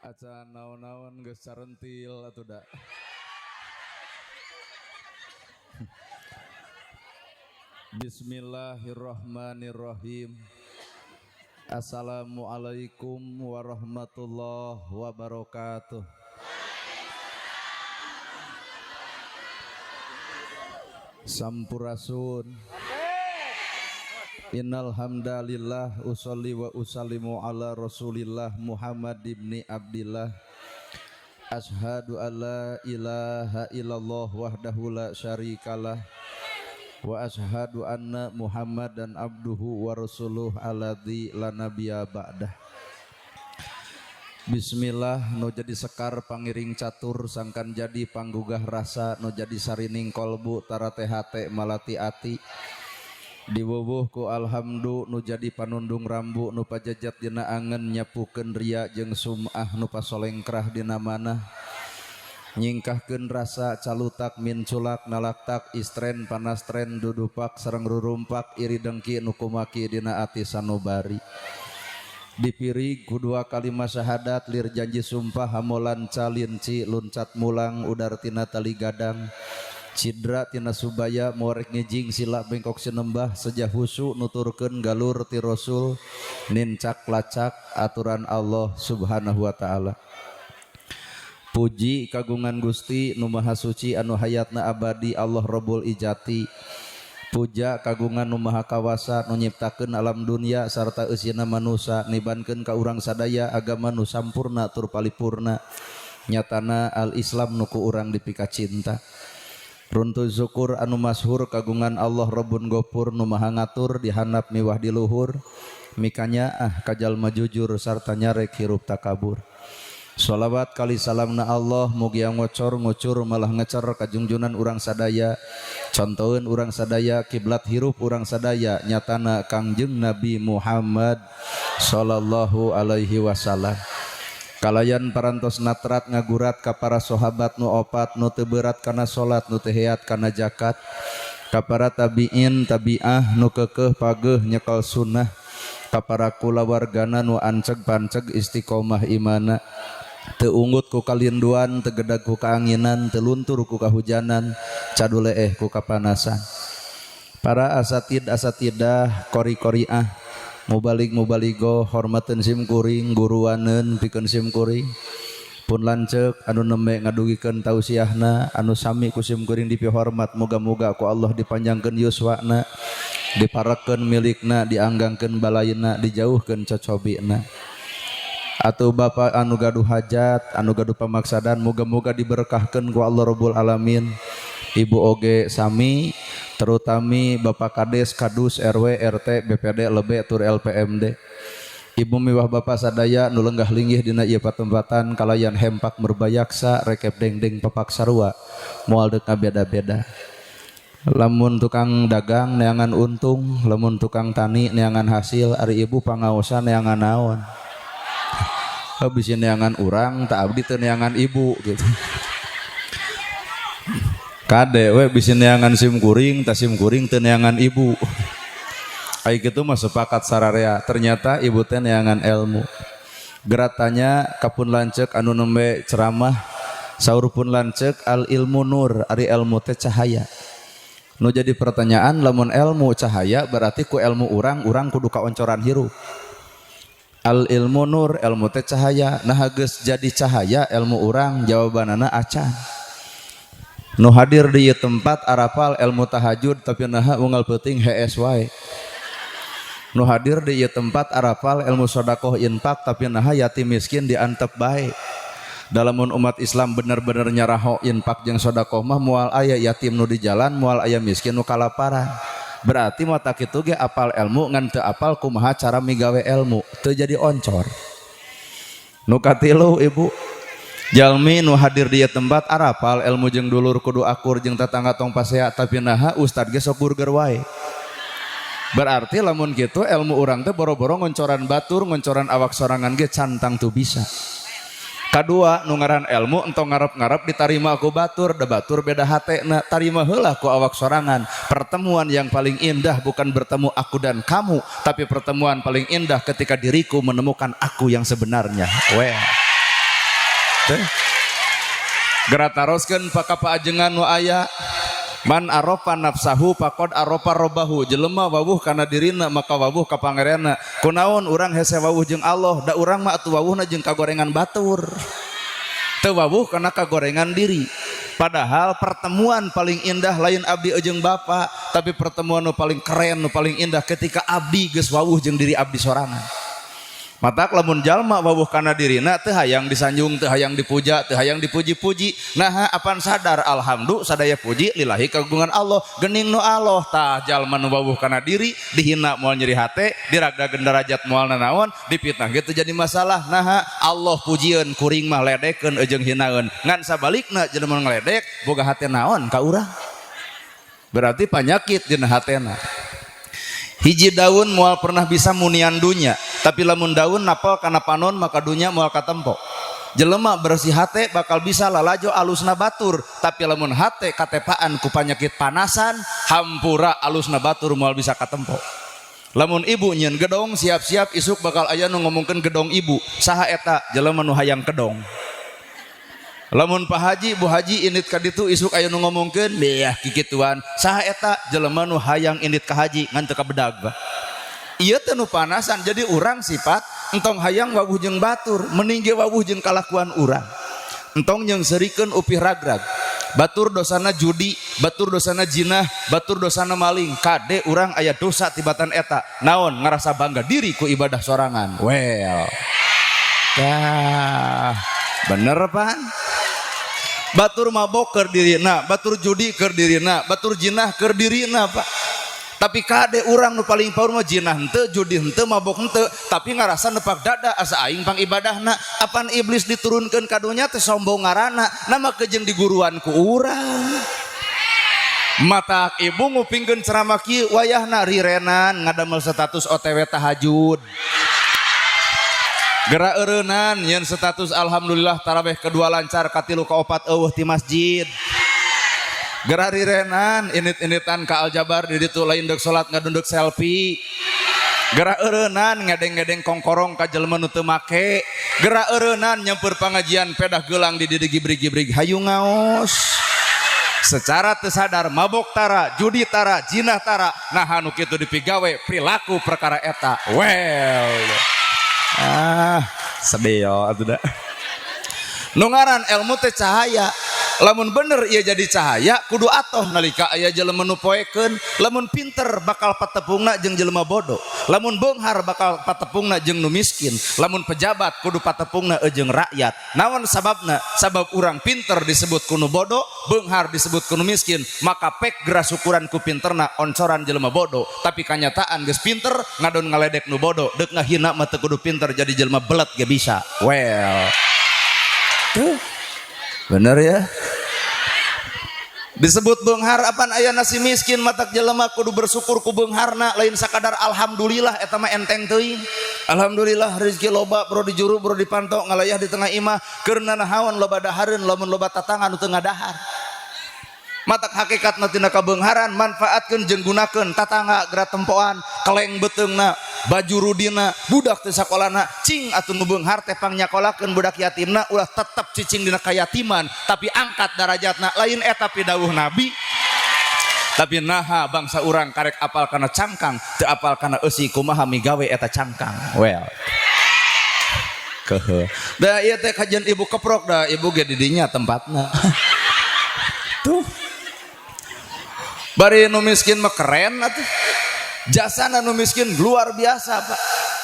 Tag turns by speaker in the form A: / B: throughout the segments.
A: Acan naon-naon geus carentil atuh da. Bismillahirrahmanirrahim. Assalamualaikum warahmatullahi wabarakatuh. Sampurasun. Innal hamdalillah usolli wa usallimu ala Rasulillah Muhammad ibni Abdillah. Ashhadu an la ilaha illallah wahdahu la syarikalah wa ashhadu anna Muhammadan abduhu wa rasuluh alladzi la nabiyya ba'dah. Bismillah, no jadi sekar pangiring catur sangkan jadi panggugah rasa, no jadi sarining kolbu tara hate malati ati. Diwuwuh ku alhamdu nu jadi panundung rambu nu pajajat dina angen nyapukeun ria jeung sum'ah nu pasolengkrah dina manah. Nyingkahkeun rasa calutak min culak nalaktak istren panastren dudupak sareng rurumpak iri dengki nu kumaki dina ati sanubari. Dipirig ku dua kalimat syahadat lir janji sumpah hamolan calinci luncat mulang udar tina tali gadang. Cidra tina subaya morek ngijing sila bengkok sinembah sejah husu nuturkeun galur ti Rasul nincak lacak aturan Allah Subhanahu wa taala. Puji kagungan Gusti nu Maha Suci anu hayatna abadi Allah Rabbul Ijati. Puja kagungan nu Maha Kawasa nu nyiptakeun alam dunia sarta eusina manusia nibankeun ka urang sadaya agama nu sampurna tur paripurna. Nyatana al-Islam nu ku urang dipika cinta. Runtu syukur anu masyhur kagungan Allah Rabbun Gopur nu Maha ngatur di handap miwah di luhur mikanya kajalma jujur sarta nyarek hirup takabur. Sholawat kali salamna Allah mugi ngocor ngucur malah ngecer kajungjunan urang sadaya contoheun urang sadaya kiblat hirup urang sadaya nyatana Kangjeng Nabi Muhammad sallallahu alaihi wasallam. Kalayan parantos natrat ngagurat ka para sahabat nu opat nu teu berat kana salat nu teu heat kana zakat ka para tabiin tabiah nu keukeuh pageuh nyekel sunnah ka para kulawargana nu anceg panceg istiqomah imana teu unggut ku kalinduan teu gedag ku kaanginan teu luntur ku kahujanan caduleeh ku kapanasan. Para asatidah qori-qoriah mubalik-mubaligo hormateun simkuring guruaneun pikeun simkuring pun lanceuk anu nembe ngadugikeun tausiahna anu sami ku simkuring dipihormat moga-moga ku Allah dipanjangkeun yuswana diparekeun milikna dianggangkeun balaina dijauhkeun cocobina. Atuh bapa anu gaduh hajat anu gaduh pamaksadan moga-moga diberkahkeun ku Allah Rabbul Alamin. Ibu oge sami terutami Bapak Kades, Kadus, RW, RT, BPD, LB, tur LPMD. Ibu miwah Bapak sadaya nu lenggah linggih dina ieu patempatan kalayan hempak merbayaksa rekep dengdeng papak sarua moal deuk ngabeda-beda. Lamun tukang dagang neangan untung, lamun tukang tani neangan hasil, ari ibu pangaosan neangan naon. Habis neangan urang tak abdi teu neangan ibu gitu. Kade we bisa neangan simkuring ta simkuring teu neangan ibu. Ai kitu mah sepakat sararea ternyata ibu teh neangan ilmu. Geratanya kapun lanceuk anu nembe ceramah saur pun lanceuk al ilmu nur ari ilmu teh cahaya. Nu jadi pertanyaan lamun ilmu cahaya berarti ku ilmu urang kudu kaoncoran hirup. Al ilmu nur ilmu teh cahaya nah geus jadi cahaya ilmu urang jawabanana acan. Nu hadir di tempat arapal ilmu tahajud tapi naha unggal peuting hees wae. Nu hadir di tempat arapal ilmu sedekah infak tapi naha yatim miskin diantep bae. Dalamun umat Islam bener-bener nyaraho infak jeung sedekah mah moal aya yatim nu di jalan moal aya miskin nu kalaparan. Berarti mata kitu ge apal ilmu ngan teu apal kumaha cara migawe ilmu teu jadi oncor. Nu katilu ibu jalmi nu hadir di tempat arapal ilmu jeung dulur kudu akur jeung tetangga tong pasea tapi naha ustad ge sok burger wae. Berarti lamun kitu ilmu urang teh boro-boro ngoncoran batur ngoncoran awak sorangan ge cantang tu bisa. Kadua nu ngaran ilmu entong ngarep-ngarep ditarima ku batur da batur beda hatena tarima heula ku awak sorangan. Pertemuan yang paling indah bukan bertemu aku dan kamu tapi pertemuan paling indah ketika diriku menemukan aku yang sebenarnya. Weh. Gerak taroskeun pakapaajengan nu aya man arofa nafsahu faqad arofa robbahu jelema wawuh kana dirina maka wawuh ka pangerenna kunaon urang hese wawuh jeung Allah da urang mah atuh wawuhna jeung kagorengan batur teu wawuh kana kagorengan diri. Padahal pertemuan paling indah lain abdi jeung bapa, tapi pertemuan nu paling keren nu paling indah ketika abdi geus wawuh jeung diri abdi sorangan. Matak lamun jalma wawuh kana dirina teu hayang disanjung, teu hayang dipuja, teu hayang dipuji-puji. Nah, apan sadar alhamdulillah sadaya puji lillahi kagungan Allah, geuning nu Allah tah jalma nu wawuh kana diri dihina moal nyeri hate, diragdakeun derajat moal nanaon, dipitnah gitu jadi masalah. Nah, Allah pujieun kuring mah ledekeun jeung hinaeun. Ngan sabalikna jelema ngledek boga hate naon ka urang. Berarti panyakit dina hatena. Hiji daun moal pernah bisa munian dunya, tapi lamun daun napal kana panon maka dunya moal katempo. Jelema bersih hate bakal bisa lalajo alusna batur, tapi lamun hate katepaan ku panyakit panasan hampura alusna batur moal bisa katempo. Lamun ibu nyeun gedong siap-siap isuk bakal aya nu ngomongkeun gedong ibu, saha eta jelema nu hayang kedong. Lamun Pak Haji, Bu Haji indit ka ditu isuk aya nu ngomongkeun beah kikituan. Saha eta jelema nu hayang indit ka haji ngan teu ka bedag bah. Ieu teh nu panasan jadi urang sifat entong hayang wawuh jeung batur, mending ge wawuh jeung kalakuan urang. Entong nyeungseurikeun upih ragrag. Batur dosana judi, batur dosana jinah, batur dosana maling. Kade urang aya dosa tibatan eta. Naon ngarasa bangga diri ku ibadah sorangan. Well. Tah, bener pan? Batur mabok keur dirina, batur judi keur dirina, batur jinah keur dirina Pak. Tapi kade urang nu paling paur mah jinah henteu, judi henteu, mabok henteu, tapi ngarasa nepak dada asa aing pang ibadahna. Apan iblis diturunkeun ka dunya teh sombong ngaranna, nama kejeng diguruan ku urang. Matak ibu ngupingkeun ceramah kieu wayahna rirenan ngadamel status OTW tahajud. Gerak eureunnan nyeun status alhamdulillah tarawih kedua lancar katilu kaopat eueuh ti masjid. Gerak rirenan init-initan ka aljabar di ditu lain deuk salat ngadunduk selfie. Gerak eureunnan ngedeng-ngedeng kongkorong ka jelema nu teu make. Gerak eureunnan nyempeur pangajian pedah geulang di dieu gibrig-gibrig hayu ngaos. Secara teu sadar mabok tara, judi tara, jinah tara, nah anu kitu dipigawe perilaku perkara eta. Well. Sebeo atuh da. Nu ngaran ilmu teh cahaya. Lamun bener ieu jadi cahaya kudu atoh nalika aya jelema nu poekeun. Lamun pinter bakal patepungna jeung jelema bodoh. Lamun beunghar bakal patepungna jeung nu miskin. Lamun pejabat kudu patepungna jeung rakyat. Naon sababna? Sabab urang pinter disebut ku nu bodoh, beunghar disebut ku nu miskin, maka pek geura syukuran ku pinterna oncoran jelema bodoh. Tapi kanyataan geus pinter ngadon ngaledek nu bodoh, deuk ngahina mah teu kudu pinter jadi jelema belet ge bisa. Well. Bener ya? Disebut beunghar apan aya nasi miskin matak jelema kudu bersyukur ku beungharna lain sakadar alhamdulillah eta mah enteng teuing. Alhamdulillah rezeki loba bro di juru bro dipantau ngalayah di tengah imah keur nanahawan loba dahareun lamun loba tatangan nu teu ngadahar. Matak hakikatna tina kabeungharan manfaatkeun jeung gunakeun tatangga geura tempoan keleng beteungna baju rudina budak teh sakolana cing atuh nu beunghar teh pangnyakolahkeun budak yatimna ulah tetep cicing dina kayatiman tapi angkat darajatna lain eta pidawuh nabi. Tapi naha bangsa urang karek apal kana cangkang teu apal kana eusi kumaha migawe eta cangkang. Well. Keuheuh. Da ieu teh kajian ibu keprok da ibu ge di dinya tempatna. Tuh. Bari nu miskin mah keren atuh. Jasana nu miskin luar biasa Pak.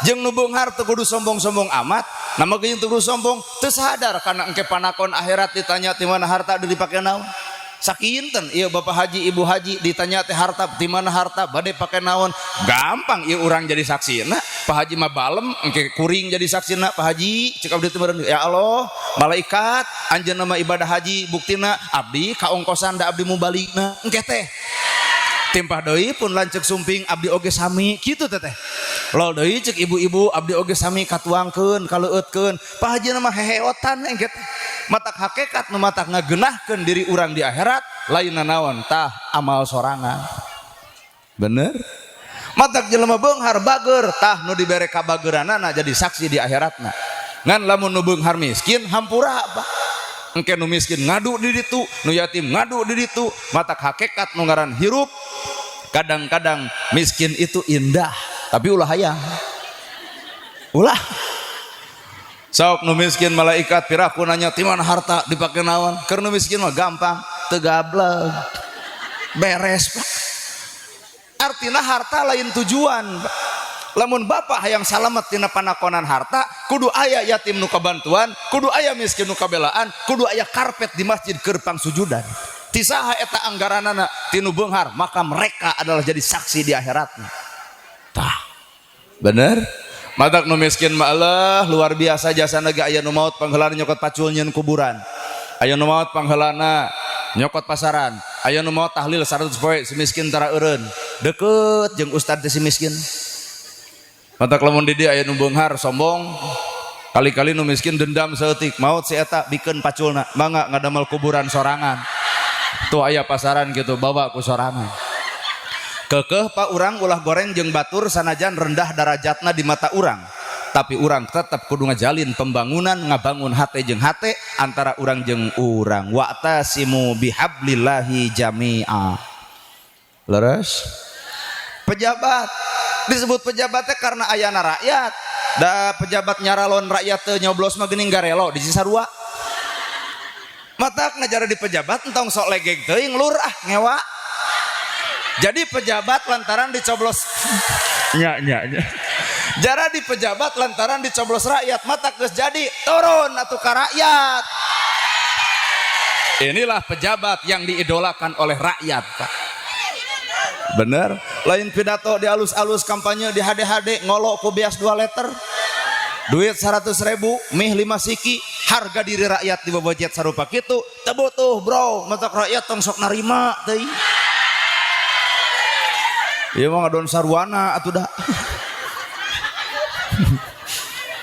A: Jeung nu beunghar teu kudu sombong-sombong amat. Nama geuning teu kudu sombong, teu sadar kana engke panakon akhirat ditanya ti mana harta dipake naon. Sakinten ieu Bapak Haji Ibu Haji ditanya teh harta di mana harta bade pake naon. Gampang ieu urang jadi saksina. Pak Haji mah balem engke kuring jadi saksina. Pak Haji cek abdi teh meureun ya Allah malaikat anjeunna mah ibadah haji buktina abdi kaongkosan da abdi mubaligna engke teh. Timpah deui pun lanceuk sumping abdi oge sami kitu teh teh. Lol deui cek ibu-ibu abdi oge sami katuangkeun kaleueutkeun. Pak Haji mah heheotan engke teh. Matak hakikat nu matak ngageunahkeun diri urang di akhirat lain naon tah amal sorangan. Bener? Matak jelema beunghar bager tah nu dibere ka bageuranana jadi saksi di akhiratna. Ngan lamun nu beunghar miskin hampura apa? engke nu miskin ngadu di ditu, nu yatim ngadu di ditu. Matak hakikat nu ngaran hirup, kadang-kadang miskin itu indah tapi ulah hayang, ulah sok nu miskin malaikat piraku nanya timan harta dipake naon, keur nu miskin mah gampang teu gablek beres Pak. Artina harta lain tujuan Pak. Lamun bapak hayang salamet tina panakonan harta, kudu aya yatim nu kabantuan, kudu aya miskin nu kabelaan, kudu aya karpet di masjid keur pangsujudan. Ti saha eta anggaranana tinu beunghar, maka mereka adalah jadi saksi di akhiratna. Tah. Bener? Matak nu miskin mah Allah luar biasa jasana ge aya nu maot pangheulana nyokot pacul nyeun kuburan. Aya nu maot pangheulana nyokot pasaran. Aya nu maot tahlil 100 poe si miskin tara eureun. Deket jeung ustad teh si miskin. Matak lamun di dieu aya nu beunghar sombong, kali-kali nu miskin dendam saeutik, maot si eta bikeun paculna, mangga ngadamel kuburan sorangan. Tuh aya pasaran gitu bawa ku sorangan. Kekeh Pak urang ulah goreng jeung batur sanajan rendah darajatna di mata urang, tapi urang tetap kudu ngajalin pembangunan ngabangun hate jeung hate antara urang jeung urang. Wa'tasimu bihablillahi jami'a. Leres? Pejabat disebut pejabatnya karena ayana rakyat. Da pejabat nyaralon rakyat teu nyoblos mah geuning garelo di Cisarua. Matak ngajara di pejabat entong sok legeg teuing lurah ngewa. Jadi pejabat lantaran dicoblos nya. Jara di pejabat lantaran dicoblos rakyat, matak geus jadi turun atuh ka rakyat. Inilah pejabat yang diidolakan oleh rakyat Pak. Bener, lain pidato di alus-alus kampanye di HD-HD ngolok ku bias 2 liter duit 100.000 mih 5 siki harga diri rakyat di bobojet sarupa kitu teu butuh bro, matak rakyat tong sok narima teuing. Ieu mah ngadon sarwana atuh da.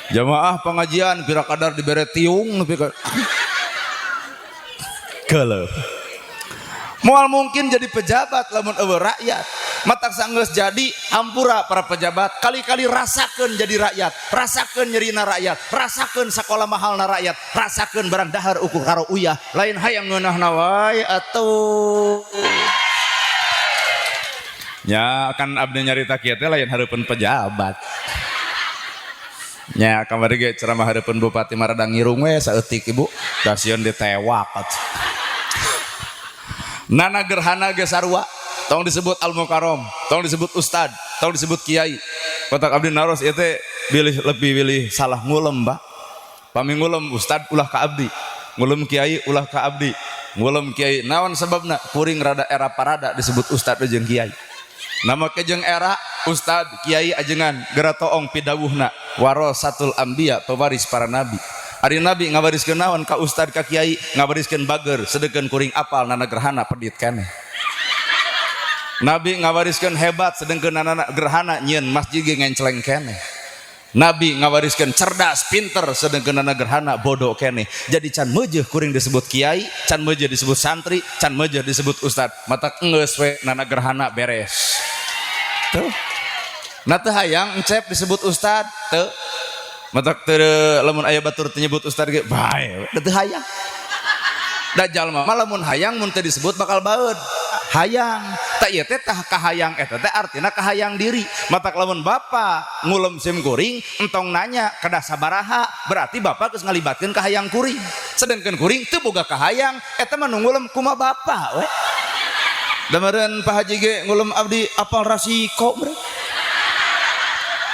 A: Jamaah pengajian pira kadar dibere tiung nepi ka geuleuh. Moal mungkin jadi pejabat lamun eueuh rakyat. Matak sanggeus jadi hampura para pejabat, kali-kali rasakeun jadi rakyat, rasakeun nyerina rakyat, rasakeun sakola mahalna rakyat, rasakeun barang dahar ukur karo uyah, lain hayang ngeunahna wae atuh. Nya kan abdi nyarita kieu teh lain hareupeun pejabat. Nya kamari ge ceramah hareupeun Bupati Maradang ngirung we saeutik Ibu, dasieun ditewak atuh. Nana gerhana ge sarua tong disebut al-mukarram, tong disebut ustad, tong disebut kiai. Kotak abdi naros ieu teh lebih pilih salah ngulem Pak. Pami ngulem ustad ulah ka abdi, ngulem kiai ulah ka abdi, ngulem kiai naon sababna kuring rada era parada disebut ustad jeung kiai. Nama kejeng era ustad kiai ajengan geura toong pidawuhna warasatul anbiya pewaris para nabi. Ari nabi ngawariskeun naon ka ustad ka kiai, ngawariskeun bager sedeukeun kuring apal nana gerhana pedit keneh. Nabi ngawariskeun hebat sedengkeun nana gerhana nyieun masjid ge ngenceleng keneh. Nabi ngawariskeun cerdas pinter sedengkeun nana gerhana bodoh keneh. Jadi can meujeuh kuring disebut kiai, can meujeuh disebut santri, can meujeuh disebut ustad. Matak geus we nana gerhana beres. Tuh. Na teu hayang encep disebut ustad teu. Matak teu lamun aya batur teu nyebut ustad ge bae teu hayang. Da jalma mah lamun hayang mun teu disebut bakal baeud. Hayang tak ieu teh tah kahayang eta teh artina kahayang diri. Matak lamun bapa ngulem sim kuring entong nanya kada sabaraha berarti bapa geus ngalibatkeun kahayang kuring. Sedengkeun kuring teu boga kahayang eta mah nu ngulem kumaha bapa we. Da meureun Pak Haji ge ngulem abdi apal rasiko bre.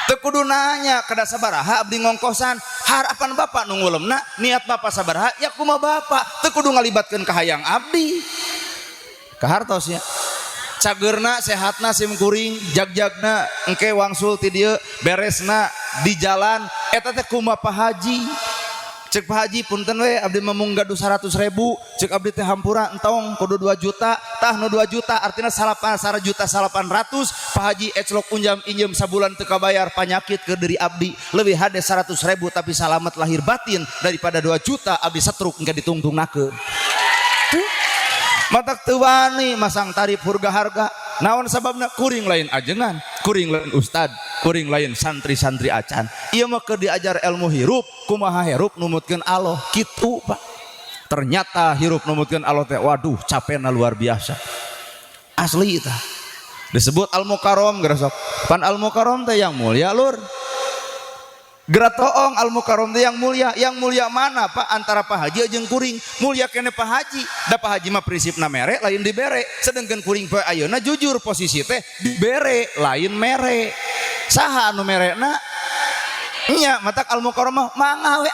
A: Teu kudu nanya kada sabaraha abdi ngongkosan, harapan bapak nu ngulemna niat bapak sabaraha ya kumaha bapak, teu kudu ngalibatkeun kahayang abdi. Kahartosnya cageurna sehatna sim kuring, jagjagna engke wangsul ti dieu, beresna di jalan eta teh kumaha Pak Haji. Cek Pak Haji punten we abdi memung gaduh 100.000, cek abdi teh hampura entong kudu 2 juta, tah nu 2 juta artinya 1 juta 800. Pak Haji eclok unjam injem sabulan teu kabayar panyakit ke diri abdi, leuwih hade 100.000 tapi salamet lahir batin daripada 2 juta abdi setruk engke ditungtungnakeun. Matak teu wani masang tarif hurga harga. Naon sababna kuring lain ajengan, kuring lain ustad, kuring lain santri-santri acan. Ieu mah keur diajar ilmu hirup, kumaha hirup numutkeun Allah kitu Pak. Ternyata hirup numutkeun Allah teh waduh capena luar biasa asli tah disebut al-mukarram geresok pan al-mukarram teh yang mulia lur gerak toong al-mukarram teh yang mulia mana Pak antara Pak Haji jeung kuring mulia kene Pak Haji da Pak Haji mah prinsipna mere lain dibere sedangkan kuring Pak ayeuna jujur posisi teh dibere lain mere saha anu merena nya matak al-mukarram mah mangga we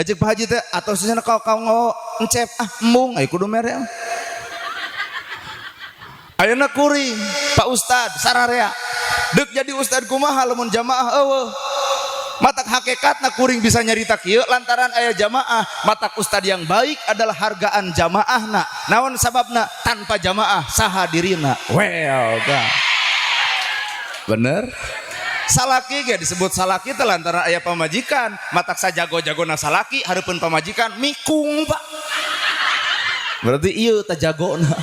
A: ajek Pak Haji teh atau sisana kau ngecep embung aya kudu mere ayeuna kuring Pak Ustad sararea deuk jadi ustad kumaha lamun jamaah eueuh matak hakikatna kuring bisa nyarita kieu lantaran aya jamaah matak ustad yang baik adalah hargaan jamaahna naon sababna tanpa jamaah saha dirina well bener salaki ge disebut salaki teh lantaran aya pamajikan matak sajago-jagona salaki hareupeun pamajikan mikung Pak berarti ieu teh jagona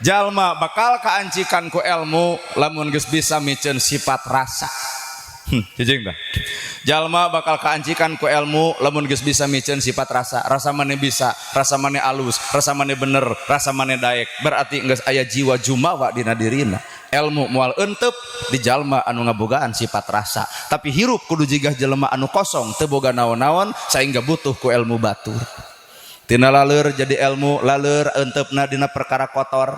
A: jalma bakal kaancikan ku ilmu lamun geus bisa miceun sifat rasa cicing dah jalma bakal kaancikan ku ilmu lamun geus bisa miceun sifat rasa maneh bisa rasa maneh alus rasa maneh bener rasa maneh daek berarti geus aya jiwa jumawa dina dirina ilmu moal eunteup di jalma anu ngabogaan sifat rasa tapi hirup kudu jigah jelema anu kosong teu boga naon-naon saingga butuh ku ilmu batur tina laleur jadi ilmu laleur enteupna dina perkara kotor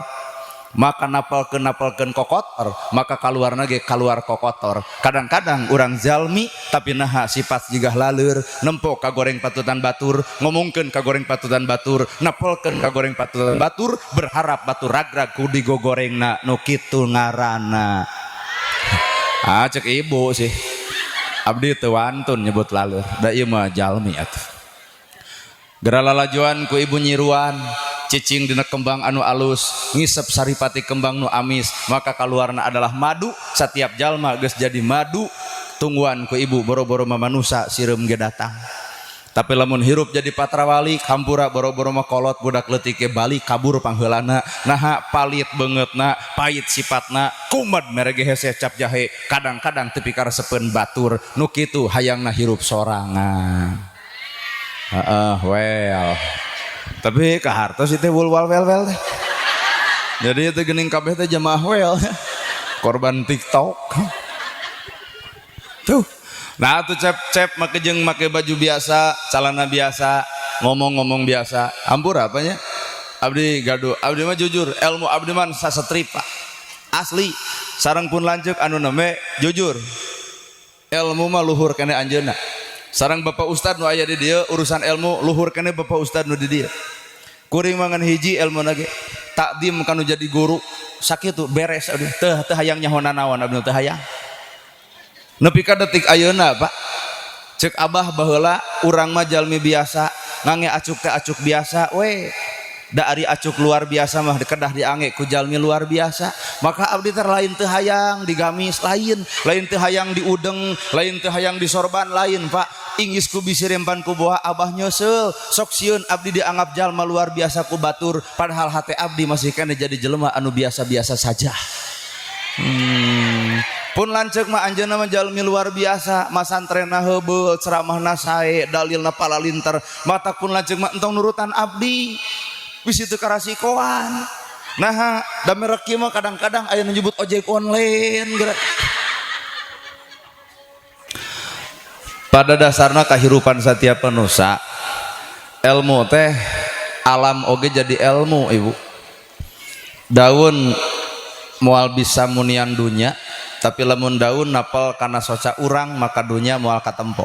A: maka napalkeun kokotor maka kaluarna ge kaluar kokotor kadang-kadang urang jalmi tapi naha sifat jigah laleur nempo kagoreng patutan batur ngomongkeun kagoreng patutan batur napalkeun kagoreng patutan batur berharap batur ragrag ku digogorengna nu kitu ngaranna cek ibu sih abdi teu wantun nyebut laleur da ieu mah jalmi atuh Gera lalajuan ku ibu nyiruan cicing dina kembang anu alus ngisep saripati kembang nu amis maka kaluarna adalah madu setiap jalma geus jadi madu tungguan ku ibu boro-boro mamanusa sireum ge datang tapi lamun hirup jadi patrawali hampura boro-boro mah kolot budak leutik ge bali kabur pangheulana naha palit beungeutna pait sifatna kumed merege hese cap jahe kadang-kadang teu pikaresepeun batur nu kitu hayangna hirup sorangan well tapi kahartos itu wulwal wel teh jadi itu geuning kabeh teh jamaah well korban TikTok tuh nah tuh cep make jeung make baju biasa celana biasa ngomong biasa ampur apanya abdi gaduh abdi mah jujur ilmu abdi mah sasetrip Pak asli sareng pun lanceuk anu neme jujur ilmu mah luhur kene anjeunna sarang bapak ustad nu aya di dieu urusan ilmu luhur kene bapak ustad nu di dieu kuring mangan hiji ilmu nage takdim kanu jadi guru sakitu beres aduh teu hayang nyahona naon abdi teu hayang nepi ka detik ayeuna Pak cek abah baheula urang mah jalmi biasa ngange acuk teh acuk biasa we da ari acuk luar biasa mah kedah diange ku jalmi luar biasa maka abdi teh lain teu hayang digamis lain teu hayang diudeng lain teu hayang disorban lain Pak inggis ku bisi rempan ku boha abah nyeuseul sok sieun abdi dianggap jalma luar biasa ku batur padahal hate abdi masih kene jadi jelema anu biasa-biasa saja pun lanceuk mah anjeunna mah jalmi luar biasa masantrenna heubeul ceramahna sae dalilna palalinter mata pun lanceuk mah entong nurutan abdi bisi teu karasikoan nah da merek kieu mah kadang-kadang aya nu nyebut ojek online geura pada dasarna kahirupan setiap manusia ilmu teh alam oge jadi ilmu ibu daun moal bisa munian dunya tapi lamun daun napal kana soca urang maka dunya moal katempo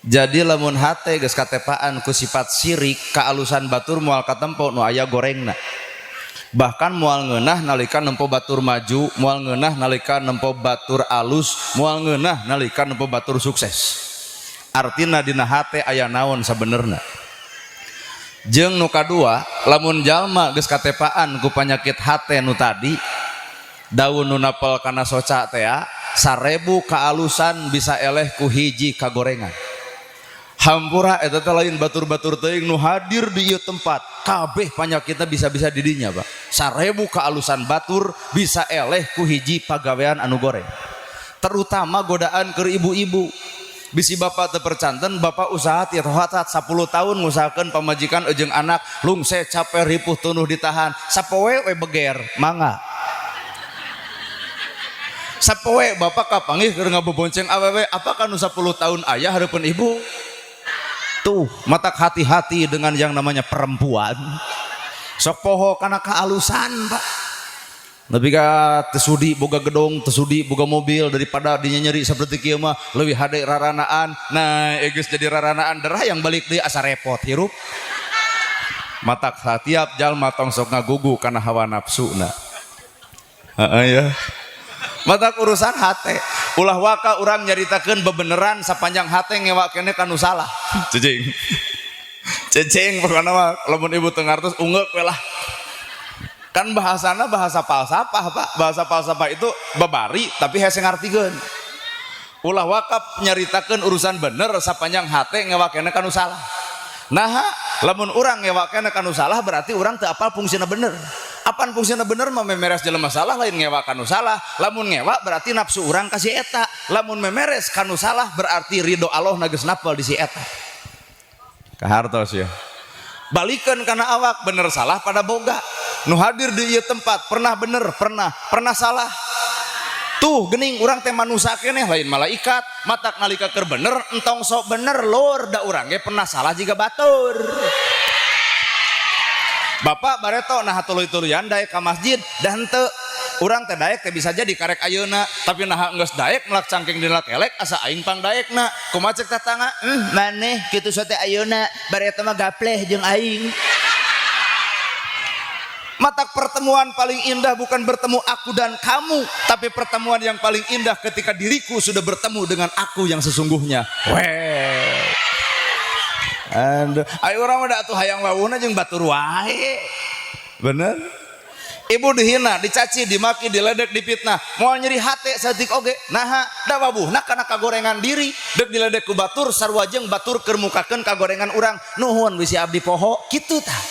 A: jadi lamun hate geus katepaan ku sifat sirik kaalusan batur moal katempo nu aya gorengna bahkan moal ngeunah nalika nempo batur maju moal ngeunah nalika nempo batur alus moal ngeunah nalika nempo batur sukses artina dina hate aya naon sabenerna jeung nu kadua lamun jalma geus katepaan ku panyakit hate nu tadi daun nu napel kana soca teh 1000 kaalusan bisa eleh ku hiji kagorengan hampura eta teh lain batur-batur teuing nu hadir di ieu tempat kabeh panyakitna bisa-bisa di dinya Pak 1000 kaalusan batur bisa eleh ku hiji pagawean anu goreng terutama godaan keur ibu-ibu bisi bapak teu percanten bapak usaha ti rohatat 10 tahun ngusahakeun pamajikan jeung anak lungse capek ripuh tunuh ditahan sapoe we beger mangga sapoe bapak kapanggih keur ngabobonceng awewe apakah nu 10 tahun ayah hareupeun ibu tuh matak hati-hati dengan yang namanya perempuan sok poho kana kaalusan pak tapi ka tesudi boga gedong tesudi boga mobil daripada dinya nyeri seperti kieu mah leuwih hade raranaan nah geus jadi raranaan derah yang balik deui asa repot hirup matak satiap jalma tong sok ngagugu kana hawa nafsuna ya matak urusan hate ulah waka urang nyaritakeun bebeneran sapanjang hate ngewa keneh kanu salah cecing pokona mah lamun ibu teu ngartos ungeuk we lah kan bahasana bahasa falsafah pak bahasa falsafah itu babari tapi hese ngartikeun ulah wakap nyaritakeun urusan bener sapanjang hate ngewakena kanu salah nah lamun urang ngewakena kanu salah berarti urang teu apal fungsina bener apaan fungsina bener mah memeres jelema salah lain ngewa kanu salah lamun ngewa berarti nafsu urang kasih eta lamun memeres kanu salah berarti ridho Allah nageus napal di si eta kahartos ya balikan karena awak bener salah pada boga nu hadir di ieu tempat pernah bener pernah salah tuh gening urang teh manusia keneh lain malaikat matak nalika keur bener entong sok bener lur da urang ge pernah salah jiga batur bapak bareto nah tuluy-tuluyan daek ka masjid dan teu urang teh daek teh bisa jadi karek ayeuna tapi nah geus daek melak cangking dina kelek asa aing pang daekna kumaha cek tatangga maneh kitu sote ayeuna bari eta mah gapleh jeung aing matak pertemuan paling indah bukan bertemu aku dan kamu tapi pertemuan yang paling indah ketika diriku sudah bertemu dengan aku yang sesungguhnya ayo urang mah da atuh hayang wawuhna jeung batur wae bener ibu dihina, dicaci, dimaki, diledek, dipitnah mau nyeri hate saeutik oge naha da wabuhna kana kagorengan diri dek diledek ku batur sarua jeung batur keur mukakeun kagorengan urang nuhun bisi abdi poho kitu tah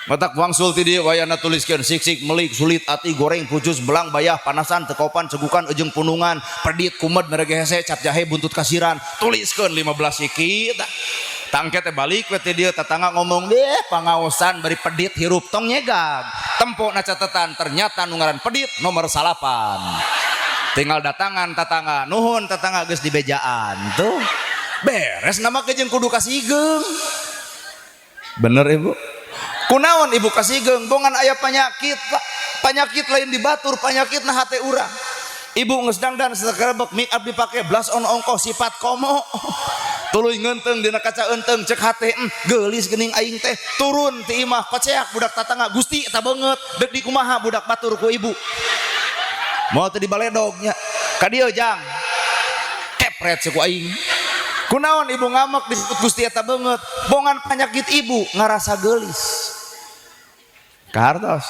A: matak wangsul ti dieu wayana tuliskeun sik-sik melik sulit ati goreng pucus belang bayah panasan tekopan cegukan ujung punungan pedit kumed merege hese cap jahe buntut kasiran tuliskeun 15 siki tah tangke teh balik we teh dieu tetangga ngomong deh pangaosan bari pedit hirup tong nyegag tempo na catetan ternyata nu ngaran pedit nomor 8 tinggal datangan tetangga nuhun tetangga geus dibejaan tuh beres nama kejeung kudu kasigeng bener ibu kunaon ibu kasigeng bongan aya penyakit pak penyakit lain di batur penyakit na hate urang ibu geus dangdan sakerebek mik abdi pake blas on ongkoh sifat komo tuluy ngenteng dina kaca enteng cek hate geulis geuning aing teh turun ti imah koceak budak tatangga Gusti eta beungeut deuk di kumaha budak batur ku ibu moal teh dibaledognya ka dieu jang kepret ku aing kunaon ibu ngamek disebut Gusti eta beungeut bongan penyakit ibu ngarasa geulis kahartos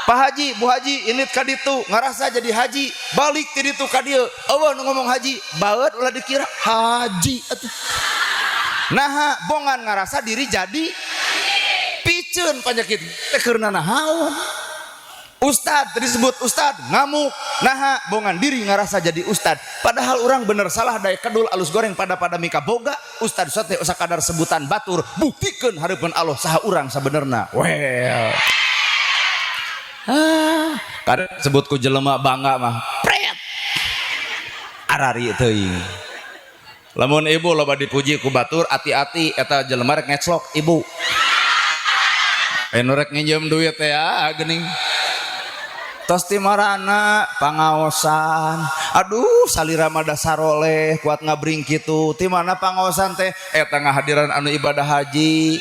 A: Pak Haji, Bu Haji, ini ka ditu ngarasa jadi haji, balik ti ditu ka dieu. Eueuh nu ngomong haji, baeut ulah dikira haji atuh. Nah, bongan ngarasa diri jadi piceun penyakit teh keurna nahaon. Ustad disebut ustad ngamuk. Nah, bongan diri ngarasa jadi ustad. Padahal orang bener salah daek kedul alus goreng pada mika boga. Ustad sote sakadar sebutan batur, buktikeun hareupeun Allah saha urang sabenerna. Well. Kada sebut ku jelema bangga mah pret arari teuing lamun ibu loba dipuji ku batur ati-ati eta jelema rek ngeclok ibu anu rek nginjem duit teh geuning tos ti marana pangaosan aduh salira mah dasar oleh kuat ngabring kitu ti mana pangaosan teh eta ngahadiran anu ibadah haji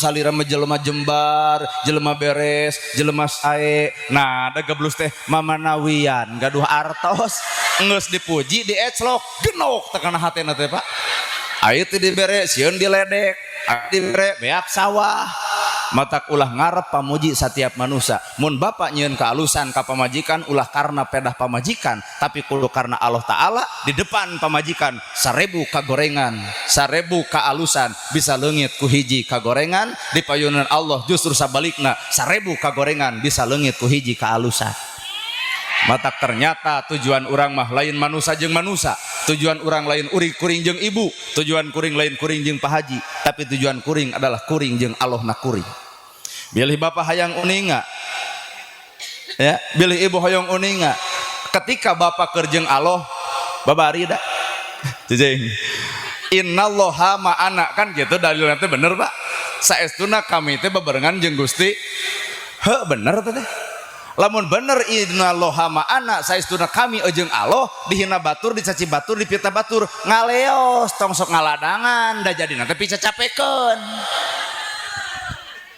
A: salira mah jelema jembar jelema beres jelema sae nah da geblus teh mamanawian gaduh artos geus dipuji dieclok genok teh kana hatena teh Pak aya teh dibere sieun diledek dibere beak sawah matak ulah ngarep pamuji setiap manusia mun bapak nyieun kaalusan ka pamajikan ulah karena pedah pamajikan tapi kudu karena Allah Ta'ala di depan pamajikan 1000 kagorengan 1000 kaalusan bisa leungit ku hiji kagorengan di payunan Allah justru sabalikna 1000 kagorengan bisa leungit ku hiji kaalusan matak ternyata tujuan urang mah lain manusia jeung manusia tujuan orang lain kuring jeung ibu, tujuan kuring lain kuring jeung Pak Haji, tapi tujuan kuring adalah kuring jeung Allah na kuring. Bilih bapak hayang uninga ya, bilih ibu hayang uninga, ketika bapak kerjeng Allah babari dah cicing innallaha ma'ana kan gitu dalilnya teh bener Pak, saestuna kami teh bebarengan jeung Gusti. Heuh bener teh. Lamun bener innallaha ma'ana saestuna kami jeung Allah, dihina batur, dicaci batur, dipita batur, ngaleos tong sok ngaladangan da jadina teh pica capekeun.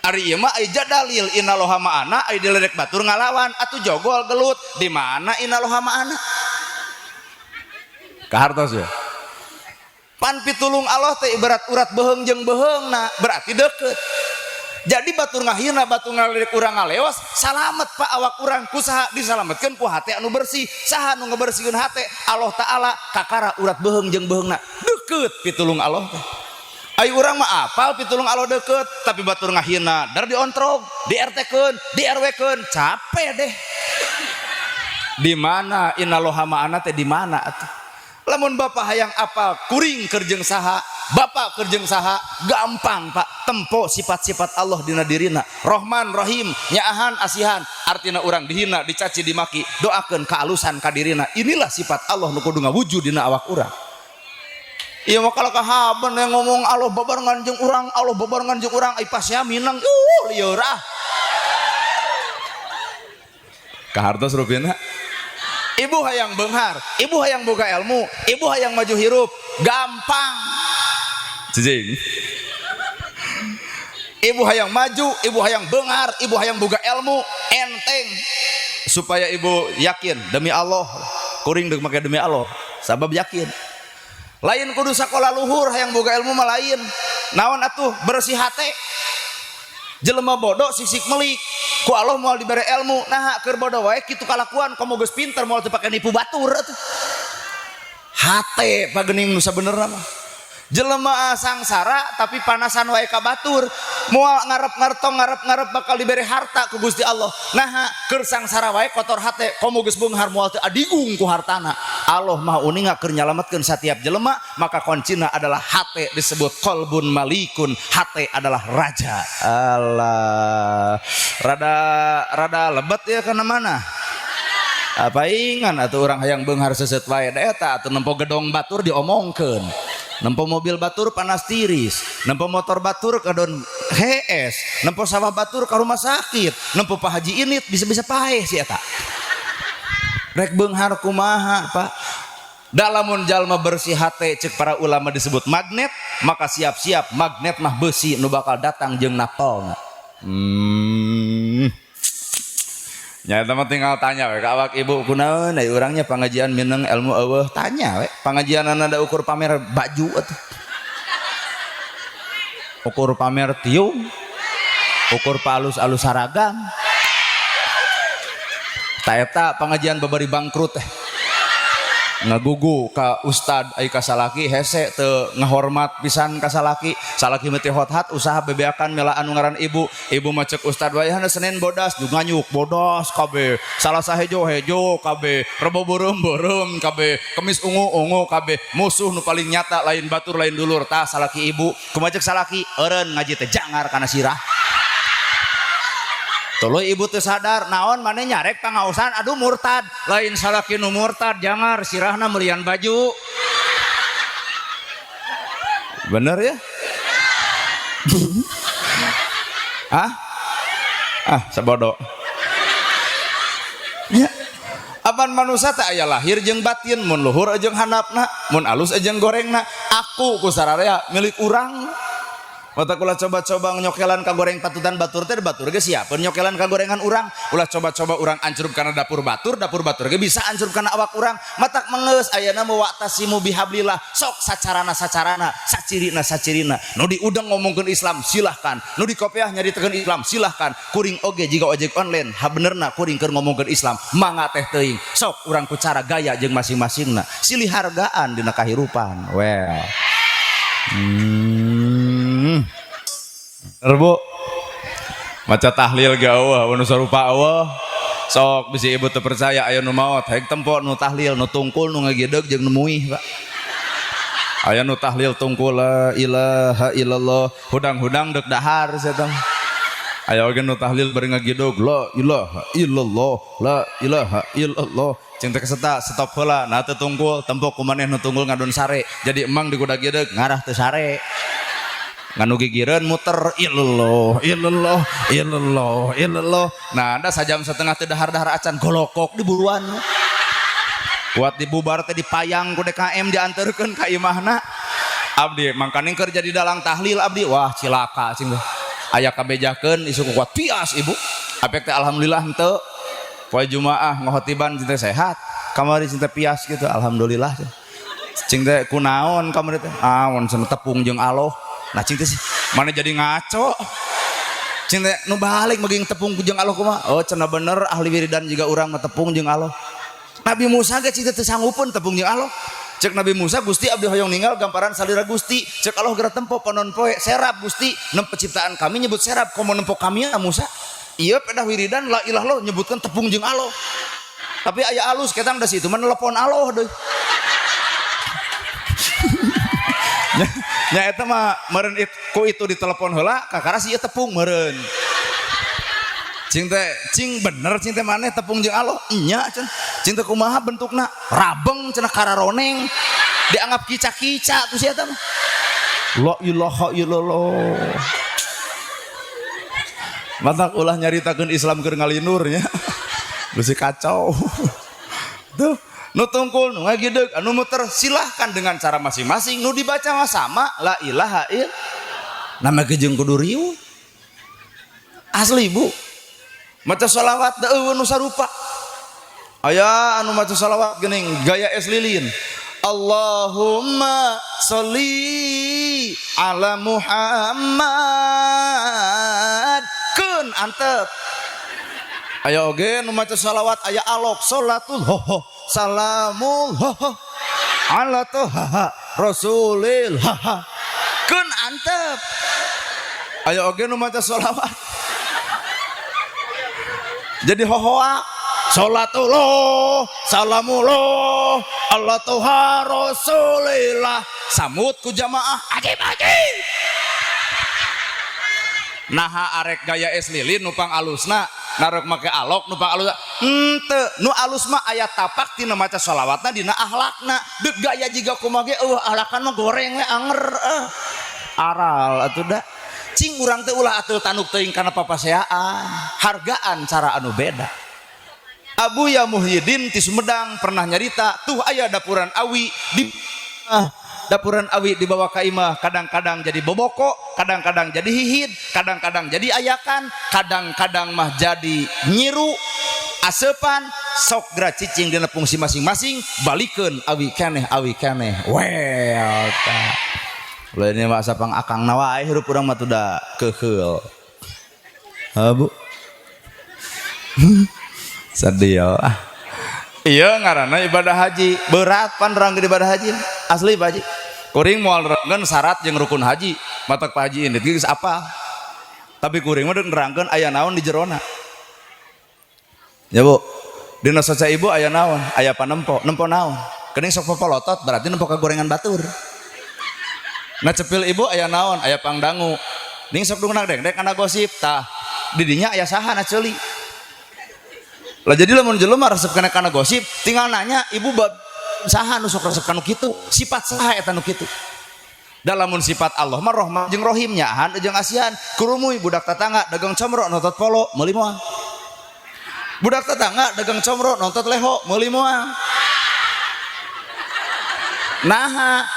A: Ari ieu mah aya dalil innallaha ma'ana, aya diledek batur ngalawan, atuh jogol gelut, di mana innallaha ma'ana? Kahartos ya. Pan pitulung Allah teh ibarat urat beheung jeung beheungna, berarti deukeut. Jadi batur ngahina, batur ngaledek urang ngaleos, salamet Pak awak urang, kusaha disalametkeun ku hate anu bersih. Saha nu ngabersihkeun hate? Allah taala kakara urat beheung jeung beheungna. Deukeut pitulung Allah teh. Ayo urang mah apal pitulung Allah deukeut, tapi batur ngahina dar diontrog, di RT-keun, di RW-keun, capek deh. Di mana innallaha ma'ana teh di mana atuh? Lamun bapak hayang apal kuring kerjeng saha, bapak kerjeng saha, gampang Pak, tempo sifat-sifat Allah dina dirina. Rahman Rahim, nyaahan asihan, artina urang dihina, dicaci, dimaki, doakeun kaalusan ka dirina. Inilah sifat Allah nu kudu ngawujud dina awak urang. Iya mah kalau kahaban yang ngomong Allah babarengan jeung urang, Allah babarengan jeung urang, ai pasya minang lieur ah. Kahartos rupina. Ibu hayang beunghar, ibu hayang boga ilmu, ibu hayang maju hirup, gampang. Cicing. Ibu hayang maju, ibu hayang beunghar, ibu hayang boga ilmu, enteng. Supaya ibu yakin demi Allah, kuring deuk make demi Allah, sabab yakin. Lain kudu sakola luhur hayang boga ilmu mah lain. Naon atuh bersih hate. Jelema bodoh sisik melik. Ku Allah moal dibere ilmu, nah keur bodoh wae kitu kalakuan komo geus pinter moal teu pake nipu batur atuh. Hate pagening nu sabenerna mah. Jelema sangsara tapi panasan wae ka batur, moal ngarep-ngarep bakal dibere harta ku Gusti Allah. Nah keur sangsara wae kotor hate, komo geus beunghar moal teu adigung ku hartana. Allah mah uninga keur nyalametkeun satiap jelema, maka kuncina adalah hate, disebut qalbun malikun. Hate adalah raja. Allah. Rada lebet ya kana mana? Apa ingan atuh urang hayang beunghar seuseut wae da eta atuh nempo gedong batur diomongkeun. Nempo mobil batur panas tiris, nempo motor batur kadon HS, nempo sawah batur ka rumah sakit, nempo Pak Haji Init bisa-bisa paeh si eta. Rek beunghar kumaha Pak? Da lamun jalma bersih hate cek para ulama disebut magnet, maka siap-siap magnet mah besi nu bakal datang jeung napolna. Ya teman tinggal tanya we ka awak ibu kunaon ai urangnya pangajian mineng ilmu eueuh, tanya we pangajianana da ukur pamer baju atuh, ukur pamer tiung, ukur palus-alus saragam, ta eta pangajian babari bangkrut teh ngagugu ka ustad ai ka salaki hese teu ngahormat pisan ka salaki, salaki mah teh hot-hat usaha bebeakan mela anu ngaran ibu mah ceuk ustad wae hana Senin bodas juga nganyuk bodas kabeh, Salasa hejo kabeh, Rebo beureum kabeh, Kemis ungu kabeh, musuh nu paling nyata lain batur lain dulur tah salaki ibu. Kumaha ceuk salaki eureun ngaji teh jangar kana sirah. Tuluy ibu teu sadar naon maneh nyarek pangaosan aduh murtad, lain salaki nu murtad jangar sirahna melian baju. Bener ya? Sabodo. Ya. Apan manusia tak aya lahir jeung batin, mun luhur jeung handapna, mun alus jeung gorengna. Aku ku sararea milik urang. Mata kula coba-coba nyokelan ka goreng patutan batur teh batur ge siapeun nyokelan ka gorengan urang. Ulah coba-coba urang ancurub kana dapur batur ge bisa ancurub kana awak urang. Matak mengeus ayeuna mah wa'tasimu bihablillah. Sok sacarana sacirina. Nu diudang ngomongkeun Islam silahkan. Nu di kopiah nyaritakeun Islam silahkan. Kuring oge jiga ojek online. Ha benerna kuring keur ngomongkeun Islam mangga teh teuing. Sok urang ku cara gaya jeung masing-masingna. Silih hargaan dina kahirupan. Well. Rebo maca tahlil ge eueuh anu sarupa eueuh sok bisi ibu teu percaya aya nu maot hayang tempo nu tahlil nu tungkul nu ngagedeg jeung nu muih Pak aya nu tahlil tungkul la ilaha illallah hudang-hudang deuk dahar setan aya oge nu tahlil bari ngagedeg la ilaha illallah la ilaha illallah cing teh keseta stop heula nah teu tungkul tempo ku maneh nu tungkul ngadon sare jadi emang di kuda gedeg ngarah teu sare nganu gigireun muter illallah illallah illallah illallah nah ada sajam setengah teu dahar-dahar acan golokok di buruan buat dibubar teh dipayang ku DKM dianterkeun ka imahna abdi mangkaning keur jadi dalang tahlil abdi wah cilaka cing aya kabejakeun isu kuat pias ibu apek teh alhamdulillah henteu poe Jumaah ngohotiban cinta sehat kamari cinta pias gitu alhamdulillah cing teh kunaon kamari teh awan cenah tepung jeung aloh nah cing teh mana jadi ngaco cing teh nu balik meging tepung jeung aloh kumaha oh cenah bener ahli wiridan juga urang mah tepung jeung aloh Nabi Musa ge cing teh teu sanggupeun tepung jeung aloh cek Nabi Musa Gusti abdi hoyong ninggal gamparan salira Gusti cek Allah geura tempo panon poe serap Gusti nem penciptaan kami nyebut serap komo nempo kami ya Musa iya pedah wiridan la ilah lo nyebutkan tepung jeung aloh tapi aya alus ketang da situ mah telepon aloh deui nya eta mah meureun ku itu ditelepon heula kakara si ieu tepung meureun cing teh cing bener cing teh maneh tepung jeung aloh nya cenah cing teh kumaha bentukna rabeng cenah kararoneng dianggap kica-kica tuh sia eta mah la ilaha illallah matak ulah nyaritakeun Islam keur ngalinur nya geus kacau tuh nu tungkul nu ngagedeg anu muter silahkan dengan cara masing-masing nu dibaca mah sama la ilaha illallah nama jeung kudu riuh asli Bu maca sholawat da eueun nu sarupa aya anu maca sholawat geuning gaya es lilin Allahumma sholli ala Muhammad keun antep aya oge nu maca sholawat aya alok sholatul hoho salamul hoho ala toha rasulil haha keun antep aya oge nu maca sholawat jadi hohoa sholatullah salamullah Allah toha rasulillah samut ku jamaah ajib-ajib naha arek gaya es lilin nupang alusna narek make alok nupang alus henteu nu alus mah aya tapak tina maca sholawatna dina ahlakna deuk gaya jiga kumaha ge ahlakan mah goreng we anger aral atuh da cing urang teh ulah atul tanuk teuing kana papaseaan hargaan cara anu beda Abu Ya Muhyiddin ti Sumedang pernah nyarita tuh aya dapuran awi di dapuran awi dibawa ka imah kadang-kadang jadi boboko kadang-kadang jadi hihid kadang-kadang jadi ayakan kadang-kadang mah jadi nyiru asepan sok gra cicing dina fungsi masing-masing balikeun awi keneh well lah ini mah sapang akang nawa hirup urang mah tuh da keheul Bu sadio iya ngaranna ibadah haji berat pan rang ibadah haji asli Pak Haji kuring moal nerangkeun syarat jeung rukun haji matak Pak Haji ini geus apa tapi kuring mah nerangkeun aya naon di jerona ya Bu dina saca ibu aya naon aya panempo nempo naon geuning sok popolotot berarti nempo kagorengan batur nah cepil ibu aya naon aya pangdangu ning sok dungna dek kana gosip tah didinya aya saha na ceuli lah jadi lamun jelema resep kana gosip tinggal nanya ibu bab saha nu sok resep kanu kitu sifat saha eta nu kitu da lamun sifat Allah mah rahman jeung rahim nyahan jeung asihan kurumuy budak tetangga dagang comro nontot polo meuli moal budak tetangga dagang comro nontot leho meuli moal naha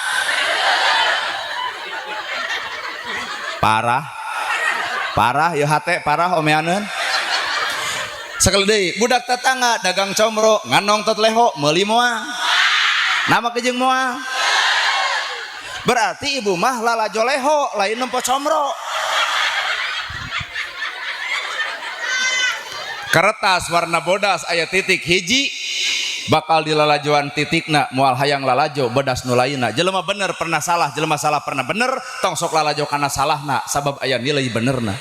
A: parah ya hate parah omeaneun sekali deui budak tetangga dagang comro nganong tot leho meuli moal nama kejeung moal berarti ibu mah lalajo leho lain nempo comro kertas warna bodas aya titik hiji bakal dilalajoan titikna moal hayang lalajo bedas nu lainna jelema bener pernah salah jelema salah pernah bener tong sok lalajo kana salahna sabab aya nilai benerna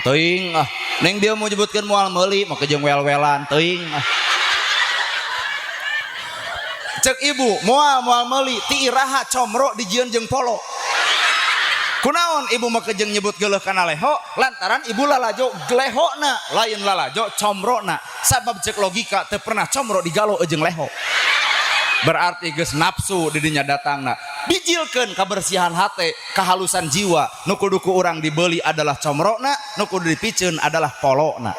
A: teuing neng dia mau nyebutkan moal meuli mau kejeng wel-welan teuing cek ibu moal meuli ti iraha comro dijieun jeung polo kunaon ibu mah kejeng nyebut geuleuh kana leho lantaran ibu lalajo glehona lain lalajo comrona sabab cek logika teu pernah comro digalo jeung leho berarti geus nafsu di dinya datangna bijilkeun kebersihan hate kehalusan jiwa nu kudu ku urang dibeli adalah comrona nu kudu dipikeun adalah polona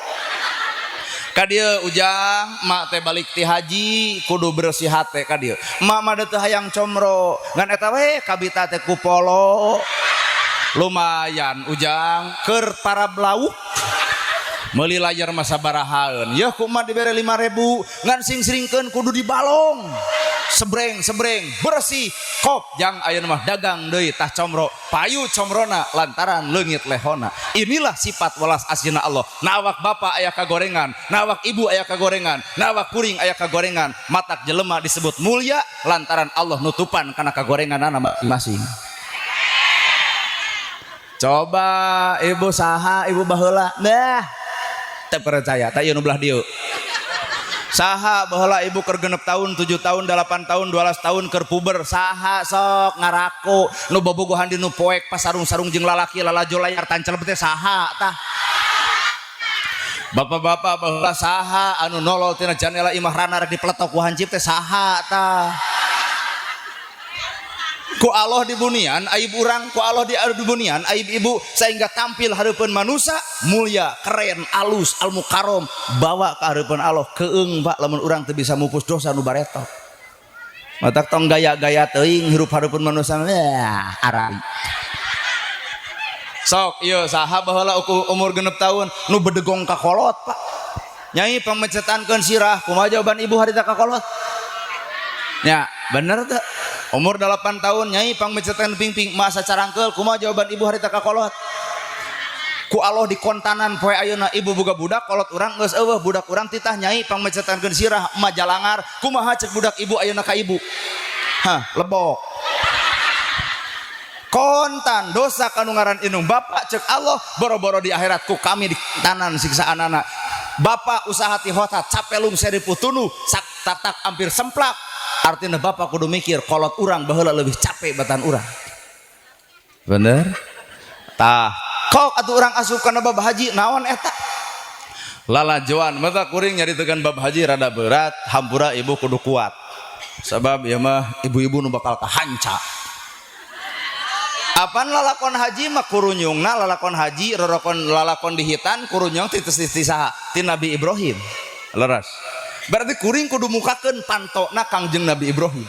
A: ka dieu ujang mak teh balik ti haji kudu bersih hate ka dieu mak mah teu hayang comro ngan eta we kabita teh ku polo lumayan ujang keur para belauk meuli layar mah sabarahaeun yeuh kumaha dibere 5.000 ngan sing-sringkeun kudu dibalong sebreng bersih kop jang ayeuna mah dagang deui tah comro payu comrona lantaran leungit lehona inilah sifat welas asina Allah na awak bapa aya kagorengan na awak ibu aya kagorengan na awak kuring aya kagorengan matak jelema disebut mulia lantaran Allah nutupan kana kagorenganna masing-masing coba ibu saha ibu baheula nah teu percaya tak ieu nu belah dieu saha baheula ibu keur genep tahun 7 tahun 8 tahun 12 tahun keur puber saha sok ngarako nu bobogohan di nu poek pasarung-sarung jeung lalaki lalajo layar tancel teh saha tah bapak-bapak baheula saha anu nolol tina janela imah rana rek dipeletok ku hancip teh saha tah ku Allah di bunian aib urang ku Allah di bunian aib ibu sehingga tampil hareupeun manusia mulia keren alus al mukarrom bawa ka hareupeun Allah keung Pak lamun urang teu bisa mupus dosa nu baretok matak tong gaya-gaya teuing hirup hareupeun manusia arabi sok ieu saha baheula umur genep tahun nu bedegong ka kolot Pak nyai pamecetankeun sirah kumaha jawaban ibu harita ka kolot nya bener teu umur 8 tahun nyai pangmecetan pingping masa carangkeul kumaha jawaban ibu harita ka kolot ku Allah di kontanan poe ayeuna ibu boga budak kolot urang geus eueuh budak urang titah nyai pangmecetankeun sirah emak jalangar kumaha cek budak ibu ayeuna ka ibu lebok kontan dosa kanu ngaran inung bapak cek Allah boro-boro di akhirat ku kami di kontanan siksaan anak bapak usaha ti hotat capelung seribu tunu sak tatak hampir semplak artinya bapak kudu mikir kolot urang baheula lebih capek batan urang bener tah kok atuh urang asup kana bab haji naon eta lalajoan mata kuring nyaritekeun bab haji rada berat hampura ibu kudu kuat sabab ieu mah ibu-ibu nu bakal kahanca apan lalakon haji mah kurunyungna lalakon haji rorokon lalakon dihitan kurunyung titis-titis saha ti Nabi Ibrahim leres berarti kuring kudu mukakeun pantokna Kangjeng Nabi Ibrahim.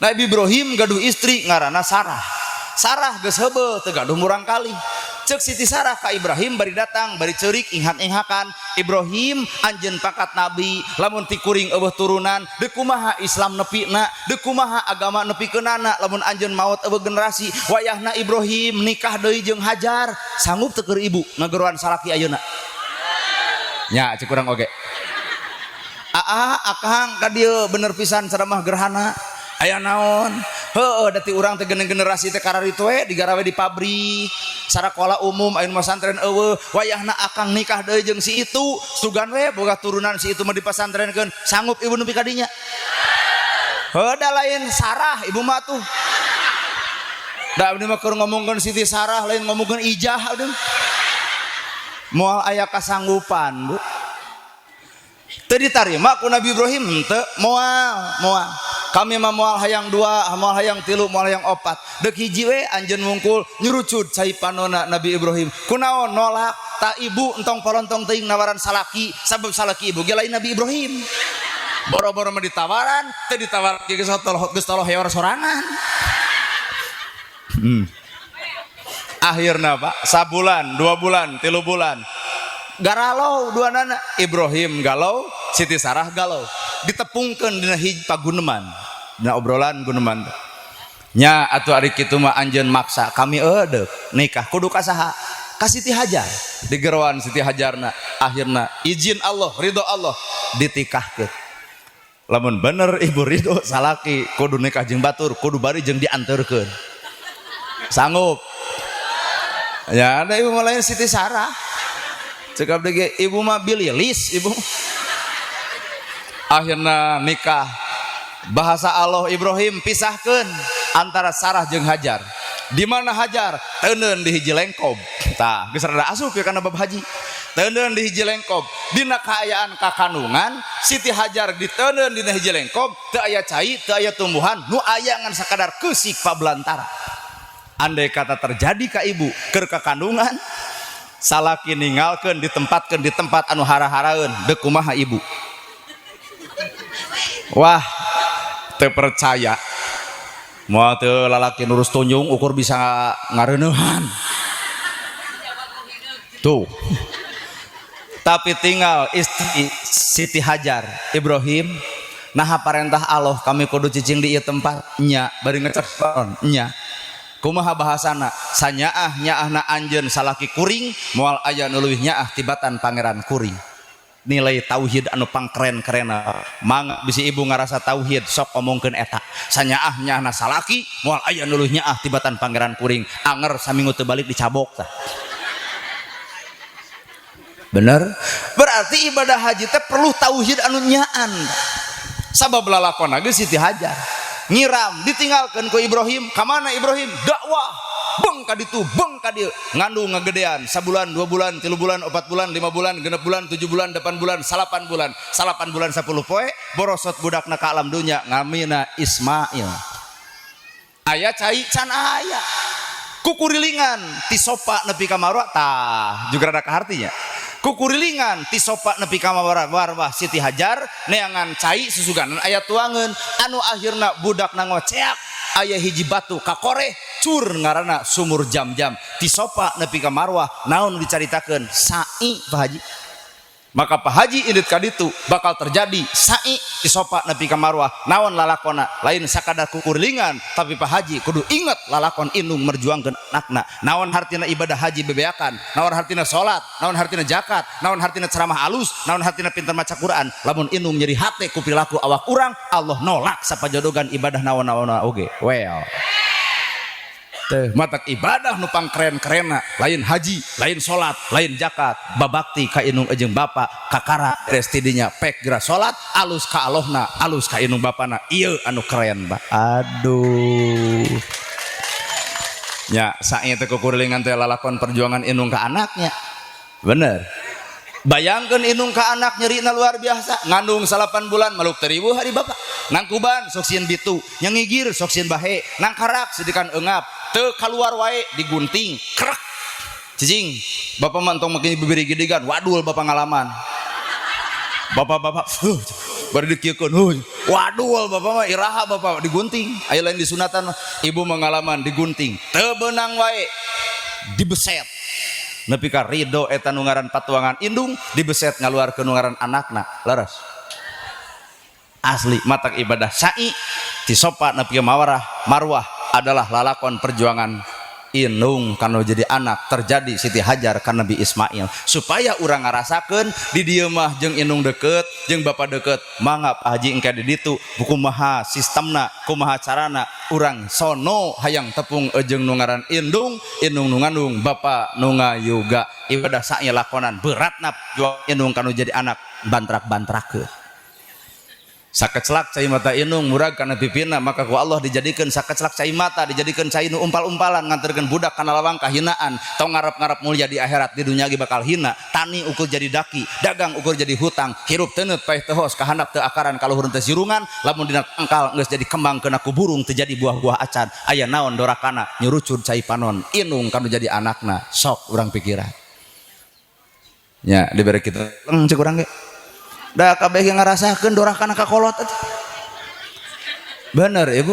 A: Nabi Ibrahim gaduh istri ngaranna Sarah geus heubeul teu gaduh murang kali. Cek Siti Sarah ka Ibrahim bari datang bari ceurik inghat-inghakan Ibrahim anjeun pakat nabi lamun ti kuring eueuh turunan deuk kumaha Islam nepina deuk kumaha agama nepikeunana lamun anjeun maot eueuh generasi wayahna Ibrahim nikah deui jeung Hajar sanggup teu keur ibu ngageroan salaki ayeuna nya cek urang oge akang ka dieu bener pisan ceramah gerhana aya naon heueuh da ti urang teh generasi teh kararitu we digarawe di pabrik sarakola umum ayeuna mah santren eueuh wayahna akang nikah deui jeung si itu sugan we boga turunan si itu mah dipasantrenkeun sanggup ibu nepi ka dinya heueuh da lain Sarah ibu mah tuh da abdi mah keur ngomongkeun Siti Sarah lain ngomongkeun ijah aduh moal aya kasanggupan Bu teu ditarima ku Nabi Ibrahim teu moal kami mah moal hayang 2 moal hayang 3 moal hayang 4 deuk hiji we anjeun wungkul nyurucud cai panona Nabi Ibrahim kunaon nolak ta ibu entong polontong teuing nawaran salaki sabab salaki ibu ge lain Nabi Ibrahim boro-boro mah ditawaran teu ditawarkeun geus toloh heor sorangan akhirna Pak sabulan 2 bulan 3 bulan garalo duanana Ibrahim galau Siti Sarah galau ditepungkeun dina hiji paguneman dina obrolan guneman nya atuh ari kitu mah anjeun maksa kami eudeuk nikah kudu ka saha ka Siti Hajar digeroan Siti Hajarna akhirna izin Allah ridho Allah ditikahkeun lamun bener ibu ridho salaki kudu nikah jeung batur kudu bari jeung dianterkeun sanggup ya ada ibu lain Siti Sarah cekap dege ibu mah bililis ibu. Akhirna nikah. Bahasa Allah Ibrahim pisahkan antara Sarah jeung Hajar. Di mana Hajar? Teuneun di hiji lengkob. Tah, geus rada asup ya kana bab haji. Teuneun di hiji lengkob. Dina kaayaan kakandungan Siti Hajar diteuneun dina hiji lengkob, teu aya cai, teu aya tumbuhan, nu aya ngan sakadar keusik pabelantara. Andai kata terjadi ka ibu keur kakandungan, salaki ninggalkeun ditempatkeun di tempat anu hara-haraeun, deuk kumaha ibu? Wah, teu percaya. Moal teu lalaki nurus tunjung ukur bisa ngareuneuhan. Tuh. Tapi tinggal istri Siti Hajar Ibrahim, nah parentah Allah kami kudu cicing di ieu tempat nya bari ngecekon nya. Kumaha bahasana? Sanyaah nyaahna anjeun salaki kuring moal aya nu leuwih nyaah tibatan pangeran kuring. Nilai tauhid anu pangkeren-kerena mangga bisi ibu ngarasa tauhid sok omongkeun eta. Sanyaah nyaahna salaki moal aya nu leuwih nyaah tibatan pangeran kuring. Anger saminggu teu balik dicabok tah. Bener? Berarti ibadah haji teh perlu tauhid anu nyaan. Sabab lalakonna ge Siti Hajar nyiram ditinggalkeun ku Ibrahim. Ka mana Ibrahim? Dakwah. Beng ka ditu, beng ka dieu. Ngandung ngagedean sabulan, 2 bulan, 3 bulan, 4 bulan, 5 bulan, 6 bulan, 7 bulan, 8 bulan, 8 bulan. 8 bulan 10 poe borosot budakna ka alam dunya ngamina Ismail. Aya cai can aya. Kukurilingan ti sopa nepi ka marwa tah juga rada kahartinya. Kukurilingan ti sopa nepi ka marwah Siti Hajar neangan cai susuganan aya tuangeun anu akhirna budakna ngoceak aya hiji batu kakoreh cur ngaranna sumur jam-jam ti sopa nepi ka marwah naon dicaritakeun sa'i Pak Haji. Maka Pak Haji indit ka ditu bakal terjadi sa'i ti sopa nepi ka marwah naon lalakonna lain sakadar kukurilingan tapi Pak Haji kudu inget lalakon indung merjuangkeun anakna. Naon hartina ibadah haji bebeakan, naon hartina salat, naon hartina zakat, naon hartina ceramah alus, naon hartina pinter maca Quran. Lamun indung nyeri hate ku pilaku awak urang Allah nolak sapajodogan ibadah naon-naon oge. Well. Teh matak ibadah nu pangkeren-kerena lain haji, lain salat, lain zakat, babakti ka indung jeung bapa kakara resti dinya pek geura salat alus ka Allahna, alus ka indung bapana. Ieu anu keren, Pak. Aduh. Nya sae teh kukurilingan teh lalakon perjuangan indung ka anaknya. Bener. Bayangkeun indung ka anak nyerina luar biasa, ngandung 8 bulan maluk 1000 hari bapak. Nang kuban sok sieun bitu, nyangigir sok sieun bahe, nang karak sidikan eungap, teu kaluar wae digunting, krek. Cicing, bapak mantong makin bibiri gidigan, wadul bapak ngalaman. Bapak-bapak, bari dikieukeun, wadul bapak mah iraha bapak digunting. Aya lain disunatan, ibu mengalaman digunting, teu beunang wae dibeset. Nepi ka ridho eta nu ngaran patuangan indung dibeset ngaluarkeun nu ngaran anakna leres. Asli matak ibadah sa'i ti sopa nepi ka marwah adalah lalakon perjuangan indung kanu jadi anak terjadi Siti Hajar ka Nabi Ismail supaya urang ngarasakeun di dieu mah jeung indung deket jeung bapa deket mangga Pak Haji engke di ditu kumaha sistemna kumaha carana urang sono hayang tepung jeung nu ngaran indung nu ngandung bapa nu ngayuga ibadah sa'i lakonan beratna indung kanu jadi anak bantrak-bantrakeun. Sakecelak cai mata indung murag kana pipina maka ku Allah dijadikan sakecelak cai mata dijadikan cai nu umpal-umpalan nganterkeun budak kana lawang kahinaan tong ngarep-ngarep mulia di akhirat di dunia ge bakal hina. Tani ukur jadi daki, dagang ukur jadi hutang, hirup teuneut paeh teu hos kahandap teu akaran kaluhur teu sirungan, lamun dina engkal geus jadi kembang kena ku burung teu jadi buah-buah acan. Aya naon dorakana nyurucud cai panon indung kanu jadi anakna sok urang pikiran. Nya dibere kitu cek urang ge. Da kabeh yang ngarasakeun dorakana ka kolot. Bener ibu.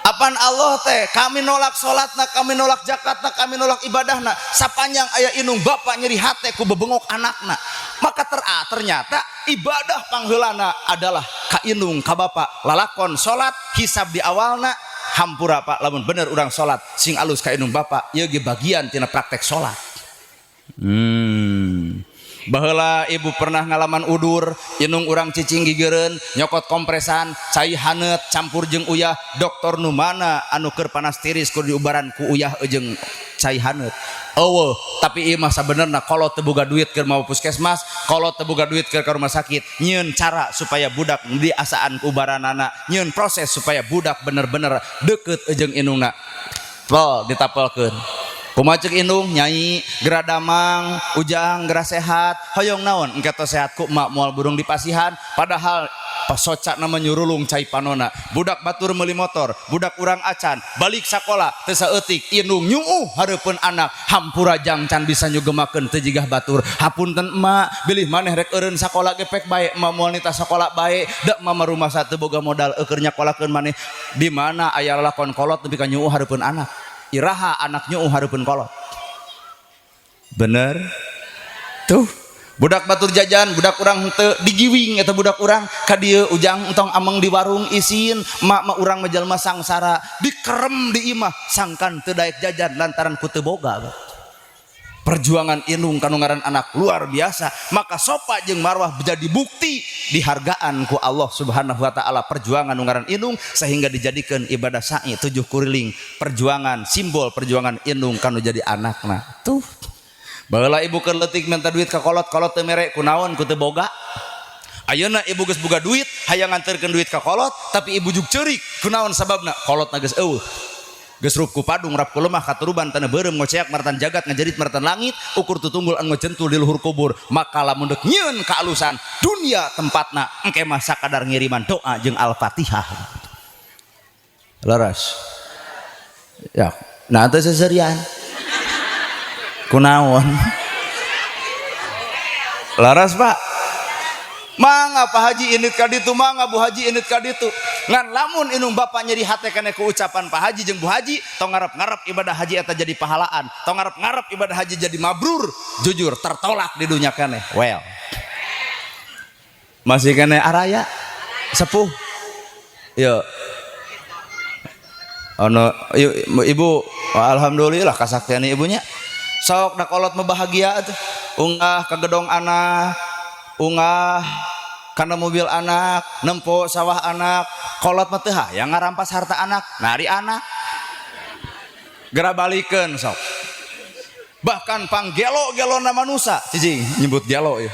A: Apaan Allah teh kami nolak salatna, kami nolak zakatna, kami nolak ibadahna sapanjang aya indung bapa nyeri hate ku bebengok anakna. Maka ternyata ibadah pangheulana adalah ka indung ka bapa lalakon salat hisab di awalna hampura Pak lamun bener urang salat sing alus ka indung bapa ieu ge bagian tina praktek salat. Baheula ibu pernah ngalaman udur indung urang cicing gigereun nyokot kompresan cai haneut campur jeung uyah dokter nu mana anu keur panas tiris keur diubaran ku uyah jeung cai haneut eueuh tapi ieu mah sabenerna kolot teu boga duit keur mau puskesmas kolot teu boga duit keur ka rumah sakit nyieun cara supaya budak diasaan ku baranana nyieun proses supaya budak bener-bener deukeut jeung indungna pol ditapelkeun kumaha ceuk indung nyai gera damang ujang gera sehat hoyong naon engke tos sehat ku emak moal burung dipasihan padahal pasoca nama nyurulung cai panona budak batur meuli motor budak urang acan balik sakola teu saeutik indung nyuuh hareupeun anak hampura jang can bisa nyugemakeun teu jigah batur hapunten emak bilih maneh rek eureun sakola gepek bae emak moal nita sakola bae da mama rumah teu boga modal keur nyakolakeun maneh di mana aya lalakon kolot nepi ka nyuuh hareupeun anak iraha anak nyuuh hareupeun kolot bener tuh budak batur jajan budak urang henteu digiwing eta budak urang ka dieu ujang entong ameng di warung isin mak urang mah jalma sangsara dikerem di imah sangkan teu daek jajan lantaran ku teu boga perjuangan indung kanu ngaran anak luar biasa maka sopa jeung marwah jadi bukti dihargaan ku Allah Subhanahu wa taala perjuangan nu ngaran indung sehingga dijadikeun ibadah sa'i 7 kuriling perjuangan simbol perjuangan indung kanu jadi anakna tuh baheula ibu keur leutik minta duit ka kolot teu mere kunaon ku teu boga ayeuna ibu geus boga duit hayang nganterkeun duit ka kolot tapi ibu juk ceurik kunaon sababna kolotna geus eueuh geus rup ku padung rap ku lemah katuruban tanah beureum ngoceak martan jagat ngajerit martan langit ukur tutunggul anu ngecentul di luhur kubur maka lamun deuk nyieun ka alusan dunia tempatna engke mah sakadar ngiriman doa jeung al-fatihah laras ya nah teu seserian kunaon laras pak mangga Pak Haji init ka ditu mangga Bu Haji init ka ditu ngan lamun inung bapak nyeri hate kana ku ucapan Pak Haji jeung Bu Haji tong ngarep-ngarep ibadah haji eta jadi pahalaan tong ngarep-ngarep ibadah haji jadi mabrur jujur tertolak di dunya keneh well masih keneh araya sepuh yo ono ibu alhamdulillah kasaktian ibunya sok da kolot mah bahagia atuh unggah ka gedong anak unggah karena mobil anak nempo sawah anak kolot mah teu hayang ngarampas harta anak nari anak gera balikeun sok bahkan panggelo-gelona manusia cicing nyebut gelo ya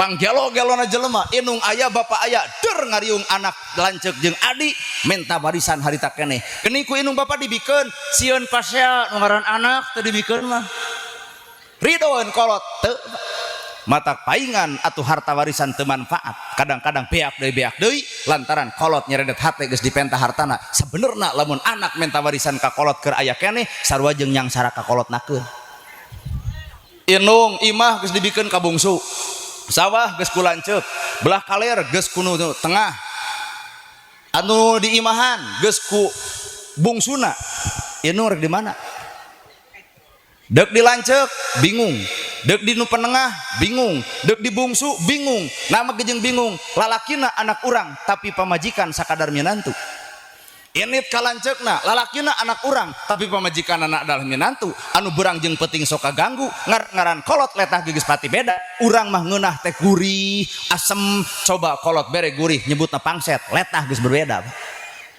A: panggelo-gelona jelema inung aya bapak aya der ngariung anak lanceuk jeung adi minta warisan harita keneh geni ku inung bapak dibikeun sieun pasea nu ngaran anak teu dibikeun mah ridoeun kolot teu matak paingan atuh harta warisan teu manfaat kadang-kadang beak deui lantaran kolot nyeredet hate geus dipenta hartana sabenerna lamun anak menta warisan ka kolot keur aya keneh sarua jeung nyangsara ka kolot nakeun inung imah geus dibikeun ka bungsu sawah geus ku lanceuk belah kaler geus ku nu tengah anu di imahan geus ku bungsuna inung rek di mana deuk dilanceuk bingung deuk di nu penengah bingung deuk di bungsu bingung nama gejeng bingung lalakina anak urang tapi pamajikan sakadar minantu init kalanceukna lalakina anak urang tapi pamajikan anak adalah minantu anu berang jeung peuting sok kaganggu ngaran kolot letah geus pati beda urang mah ngeunah teh gurih asem coba kolot bere gurih nyebutna pangset letah geus berbeda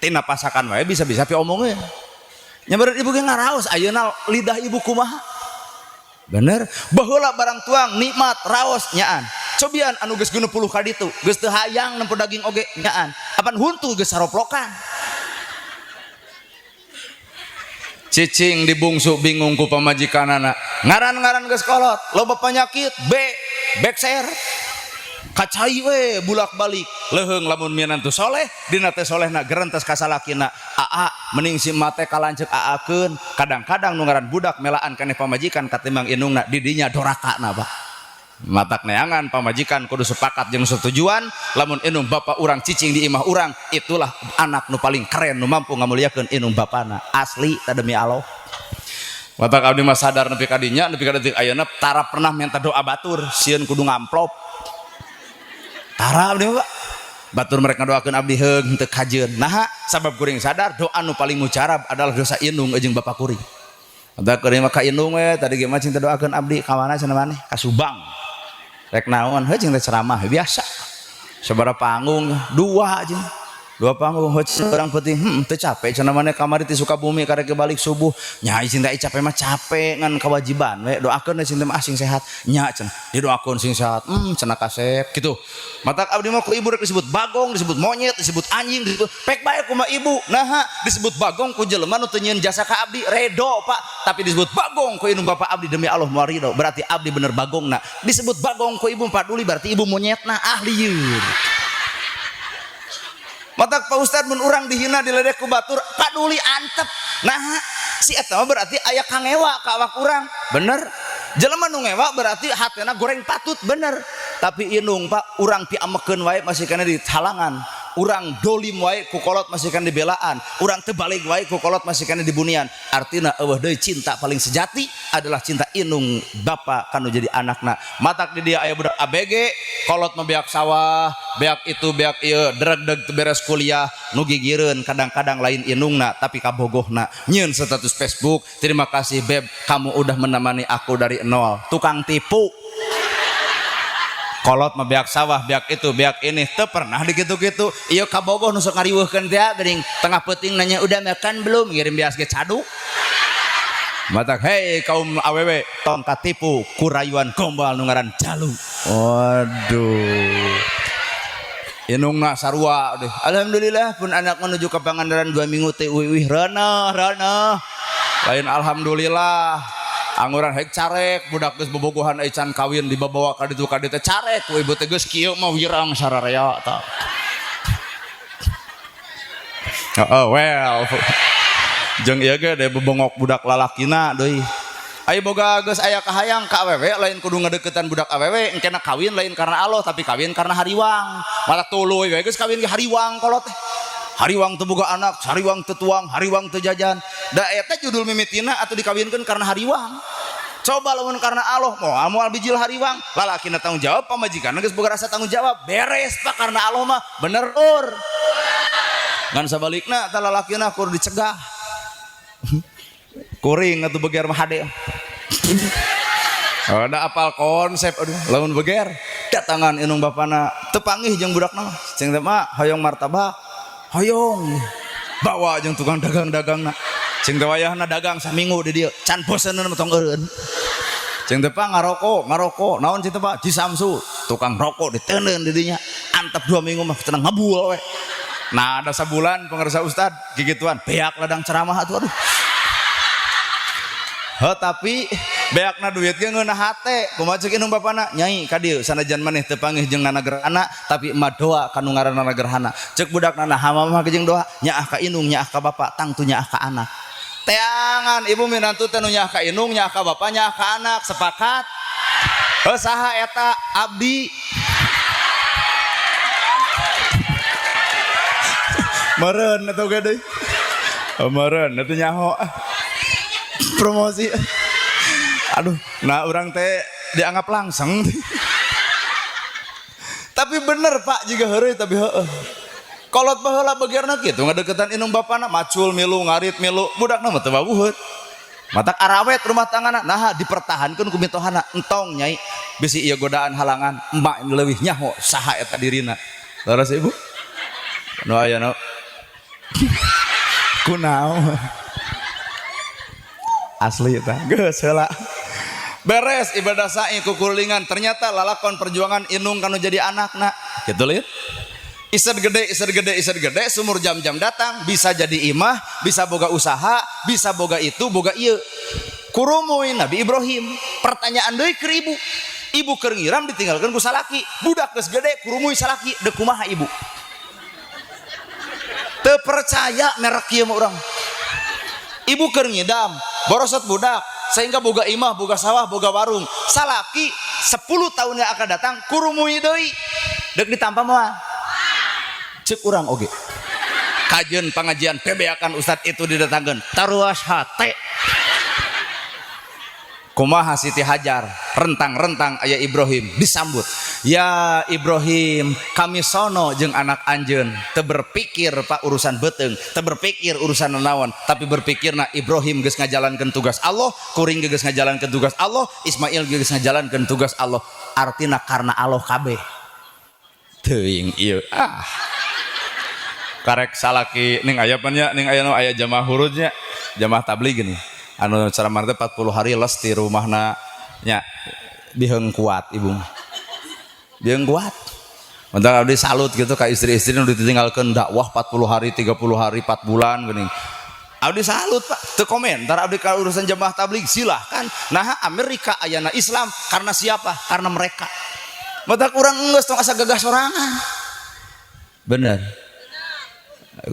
A: tina pasakan wae bisa-bisa pi omongna nyambereun ibu ge ngaraos ayeuna lidah ibu kumaha bener baheula barang tuang nikmat raos nyaan cobian anu geus 60 ka ditu geus teu hayang nempo daging oge nyaan apan huntu geus saroplokan cicing dibungsu bingung ku pamajikanana ngaran-ngaran geus kolot loba penyakit bekser kacai we bulak-balik leuheung lamun minantu soleh dina teh solehna gerentes ka salakina aa mending si mate kalanceuk aakeun kadang-kadang nu ngaran budak melaan keneh pamajikan katimbang indungna di dinya dorakana Pak matak neangan pamajikan kudu sepakat jeung setujuan lamun indung bapak urang cicing di imah urang itulah anak nu paling keren nu mampu ngamulyakeun indung bapana asli ta demi Allah matak abdi mah sadar nepi ka dinya nepi ka detik ayeuna tara pernah minta doa batur sieun kudu ngamplop tara abdi Pak batur mereka doakeun abdi heung teu kajeun naha sabab kuring sadar doa nu paling mujarab adalah dosa indung jeung bapak kuring da kuring mah ka indung we tadi ge mah cing doakeun abdi ka mana cenah maneh ka Subang rek naon heuh cing teh ceramah biasa sabaraha panggung 2 jeung dua panggung orang penting teu capek cenah maneh kamari ti Sukabumi karek balik subuh nya cinta capek mah capek ngan kewajiban we doakeun cinta mah sing sehat nya cenah didoakeun sing sehat cenah kasep gitu matak abdi mah ku ibu rek disebut bagong disebut monyet disebut anjing disebut pek bae ku mah ibu nah disebut bagong ku jelema nu teu nyieun jasa ka abdi redo Pak tapi disebut bagong ku indung bapak abdi demi Allah moal ridho berarti abdi bener bagongna disebut bagong ku ibu paduli berarti ibu monyetna ahlieur matak Pak Ustad mun urang dihina diledek ku batur paduli antep nah si eta mah berarti aya kangewa ka awak urang bener jelema nu ngewa berarti hatena goreng patut bener tapi inung Pak urang piamekeun wae masih kana di halangan urang dolim wae ku kolot masih kana dibelaan urang teu balik wae ku kolot masih kana dibunian artina eueuh deui cinta paling sejati adalah cinta inung bapa kanu jadi anakna matak di dia aya budak ABG kolot mah beak sawah beak itu beak ieu dereg-deg beres kuliah nu gigireun kadang-kadang lain inungna tapi kabogohna nyieun status Facebook terima kasih beb kamu udah menemani aku dari nol tukang tipu kolot mah beak sawah beak itu beak ini teu pernah dikitu-kitu ieu kabogoh nu sok ngariweuhkeun teh geuning tengah peuting nanya udah makan belum ngirim bias ge cadu matak hei kaum awewe tong katipu kurayuan gombal nu ngaran jalu waduh inungna sarua deh alhamdulillah pun anak menuju ke Pangandaran 2 minggu teh wih rana lain alhamdulillah angguran hek carek budak geus bobogohan ai can kawin dibawa ka ditu ka ditu carek ku ibu teh geus kieu mah wirang sararea ta well jeung ieu ge de bebongok budak lalakina deui ai boga geus aya kahayang ka awewe lain kudu ngadeukeutan budak awewe engkena kawin lain karena Allah tapi kawin karena hariwang malah tuluy we geus kawin ge hariwang kolot teh hariwang teu boga anak hariwang teu tuang hariwang teu jajan da eta judul mimitina atau dikawinkeun karena hariwang coba lamun karena Allah moal bijil hariwang lalakina tanggung jawab pamajikanna geus boga rasa tanggung jawab beres Pak karena Allah mah bener ngan sabalikna tah lalakina kudu dicegah kuring atuh beger mah hade ada apal konsep aduh lamun beger datangan inung bapana teu panggih jeung budakna cing teh mah hoyong martabak hoyong bawa jeung tukang dagang-dagangna cing teh wayahna dagang saminggu di dieu can boseneun mah tong eureun cing teh Pak ngarokok naon cing teh Pak Cisamsu tukang rokok diteuneun di dinya antep 2 minggu mah cenah ngabul we nah ada sabulan pengarsa ustad gigituan beak ladang ceramah atuh aduh tapi beakna duit ge ngeunah hate kumaha ceuk inung bapana nyai ka dieu sanajan maneh teu panggih jeung nanagerhana tapi emah doa kanu ngaranna nanagerhana ceuk budakna nah mah jeung doa nyaah ka inung nyaah ka bapa tangtu nyaah ka anak teangan ibu minantu teh nu nyaah ka inung nyaah ka bapa nyaah ka anak sepakat saha eta abdi meureun atuh ge deui meureun atuh nyaho promosi aduh nah orang teh dianggap langsung tapi bener Pak juga heureuy tapi heueuh kolot baheula begerna kitu ngadeukeutan inung bapana macul milu ngarit milu budakna mah teu bawuheut matak arawet rumah tanggana nah dipertahankeun ku mitohana entong nyai bisi ieu godaan halangan emak leuwih nyaho saha eta dirina leres ibu nu aya nu kunaon asli eta geus heula beres ibadah sa'i kukulingan ternyata lalakon perjuangan inung kanu jadi anakna kitu lieu ised gede sumur jam-jam datang bisa jadi imah bisa boga usaha bisa boga itu boga ieu kurumuy Nabi Ibrahim pertanyaan deui keur ibu keur ngiram ditinggalkeun ku salaki budak geus gede kurumuy salaki deuk kumaha ibu teu percaya merek ieu mah urang ibu keur ngidam borosot budak sehingga boga imah boga sawah boga warung salaki 10 tahun yang akan datang kurumuy deui deuk ditampa moal ceuk urang oge kajeun pangajian pebeakan ustad itu didatangkeun taruas hate kumaha Siti Hajar rentang-rentang aya Ibrahim disambut ya Ibrahim kami sono jeung anak anjeun teu berpikir Pak urusan beuteung teu berpikir urusan nanaon tapi berpikirna Ibrahim geus ngajalankeun tugas Allah kuring geus ngajalankeun tugas Allah Ismail geus ngajalankeun tugas Allah artina karena Allah kabeh teuing ieu karek salaki ning aya nya ning aya aya jamaah hurudnya jamaah tabligh gini anu ceramah teh 40 hari les di rumahna nya biheung kuat ibu biheung kuat mantap abdi salut gitu ka istri-istri nu ditinggalkeun dakwah 40 hari 30 hari 4 bulan geuning abdi salut Pak teu komentar abdi ka urusan jamaah tabligh silahkan nah Amerika ayana Islam karena siapa karena mereka mantap urang geus tong asa gagah sorangan bener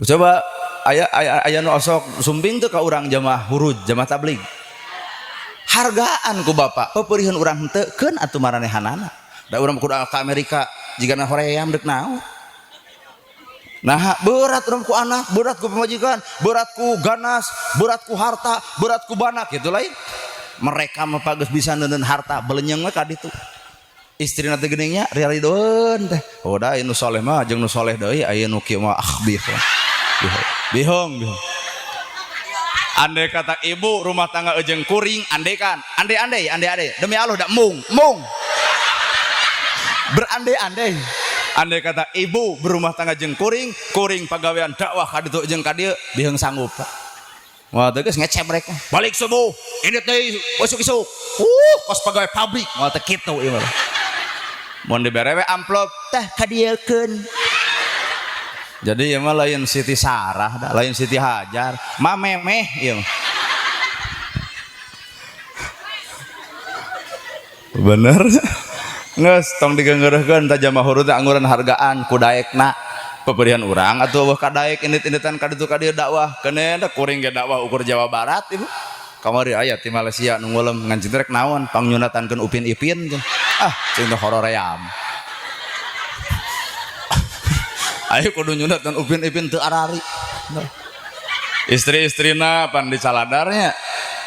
A: coba aya nu osok sumping teu ka urang jamaah hurud jamaah tabligh hargaan ku bapak peperihun urang henteu keun atuh maranehanana da urang kudu ka Amerika jigana hoream deuk naon nah berat urang ku anak berat ku pamajikan berat ku ganas berat ku harta berat ku bana kitu lain mereka mah geus bisa neuneun harta belenyeng mah ka ditu istrina teh geuning nya riaridoeun teh oh da anu soleh mah jeung nu soleh deui aya nu kieu mah bihong andai kata ibu rumah tangga ejeng kuring andaikan andai demi Allah dak mung berandai-andai andai kata ibu berumah tangga jeung kuring pagawean dakwah ka ditu jeung ka dieu bihong sanggup Pak wah teh geus ngecep mereka balik subuh ini teh besok isuk kos pegawai pabrik wah teh kitu ieu mah mun diberewe amplop teh kadiekeun jadi ya mah lain Siti Sarah dah, lain Siti Hajar mah memeh ieu bener geus tong digeungeureuhkeun ta jamaah hurud teh angguran hargaan ku daekna peperihan urang atuh eueuh ka daek indit-inditan ka ditu ka dieu dakwah keuneu da kuring ge dakwah ukur Jawa Barat ibu kamari aya ti Malaysia nu ngeuleum ngan cintrek naon pangnyunatankeun Upin Ipin cing teh horoream ayo kudu nyunatan Upin Ipin teu arari istri-istrina pan dicaladarnya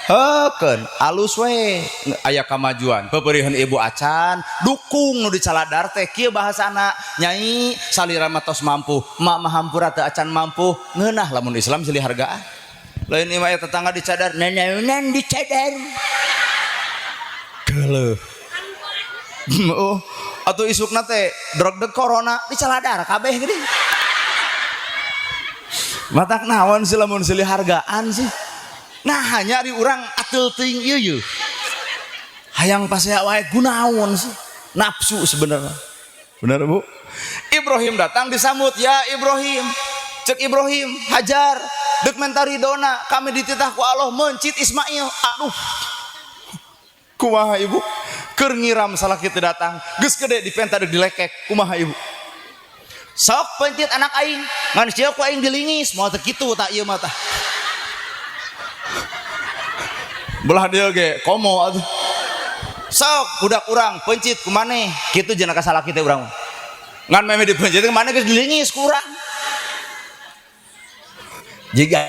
A: heukeun alus we aya kamajuan peperihan ibu acan dukung nu dicaladar teh kieu bahasana nyai salira mah tos mampu mak mah hampura teu acan mampu ngeunah lamun Islam silih hargaan lain imah aya tetangga dicadar nanaonan dicadar geuleuh oh atuh isukna teh drog corona dicaladar kabeh geuning matak naon sih lamun silih hargaan sih nah hanya di urang atul teuing ieu hayang pasea wae gunaon sih nafsu sebenarnya bener Bu Ibrahim datang disambut ya Ibrahim cek Ibrahim Hajar deuk menta ridona kami dititah ku Allah mencit Ismail aduh kumaha ibu keur ngiram salaki teu datang geus gede dipenta deuk dilekek kumaha ibu sok pencit anak aing ngan sia ku aing dilingis moal teu kitu tak ieu mah tah belah dia ge komo atuh sok budak urang pencit ku maneh kitu cenah ka salaki teh urang ngan meme dipencit ke maneh geus dilingis ku urang jika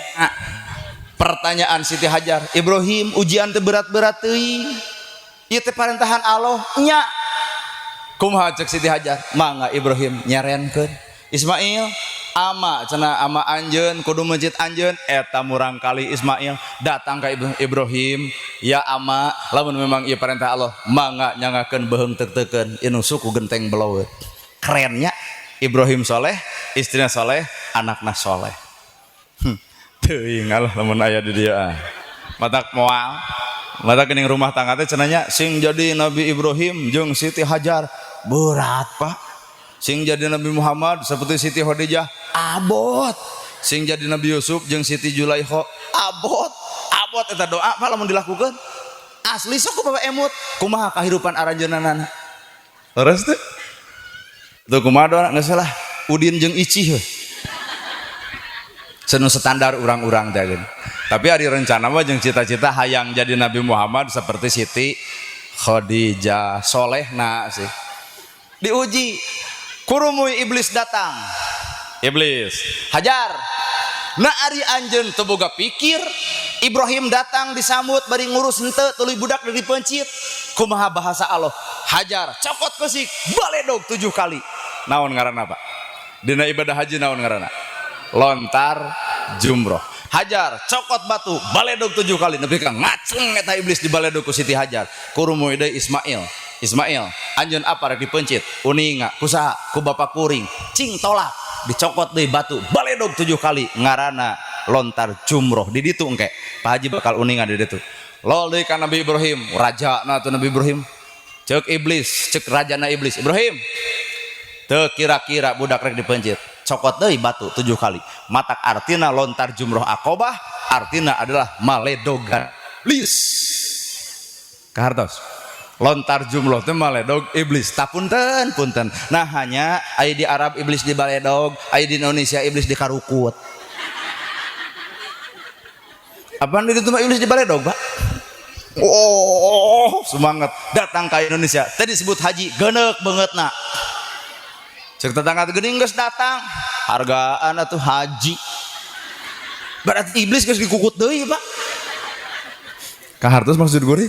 A: pertanyaan Siti Hajar Ibrahim ujian teu berat-berat teuing ieu teh parentehan Allah nya kumaha cek Siti Hajar mangga Ibrahim nyarenkeun Ismail ama cenah ama anjeun kudu mencit anjeun eta murang kali Ismail datang ka Ibrahim ya ama lamun memang ieu perintah Allah mangga nyangakeun beheung teuk-teukeun ieu suku genteng beleuweut kerennya Ibrahim soleh istrina soleh anakna soleh teuing Allah lamun aya di dieu matak moal matak geuning rumah tangga teh cenah nya sing jadi Nabi Ibrahim jeung Siti Hajar berat Pak sing jadi Nabi Muhammad seperti Siti Khadijah abot sing jadi Nabi Yusuf jeung Siti Zulaikha abot eta doa Pak lamun dilakukeun asli sok ku bawa emut kumaha kahirupan aranjeunana leres teh tuh kumaha doa geus salah Udin jeung Icih senu standar urang-urang teh geuning tapi ari rencana mah jeung cita-cita hayang jadi Nabi Muhammad seperti Siti Khadijah solehna sih diuji kurumuy iblis datang iblis Hajar na ari anjeun teu boga pikir Ibrahim datang disambut bari ngurus henteu tuluy budak dari pencit kumaha bahasa Allah Hajar cokot keusik baledog 7 kali naon ngaranna Pak dina ibadah haji naon ngaranna lontar jumroh Hajar cokot batu baledog 7 kali nepi ka ngaceng eta iblis di baledog ku Siti Hajar kurumuy deui Ismail anjeun apa rek dipencit uninga kusaha ku bapak kuring cing tolak dicokot deui batu baledog 7 kali ngaranna lontar jumroh di ditu engke Pak Haji bakal uningan di ditu lol deui ka Nabi Ibrahim rajana tuh Nabi Ibrahim cek iblis cek rajana iblis Ibrahim teu kira-kira budak rek dipencit cokot deui batu 7 kali matak artina lontar jumroh akobah artina adalah maledogan iblis kahartos lontar jumroh teh maledog iblis tapunten punten nah hanya aya di Arab iblis di baledog aya di Indonesia iblis di karukut apaan di ditu iblis di baledog Pak oh semangat datang ke Indonesia tadi disebut haji geneuk beungeutna cek tetangga geuning geus datang hargaan atuh haji berarti iblis geus dikukut deui Pak kahartos maksud gue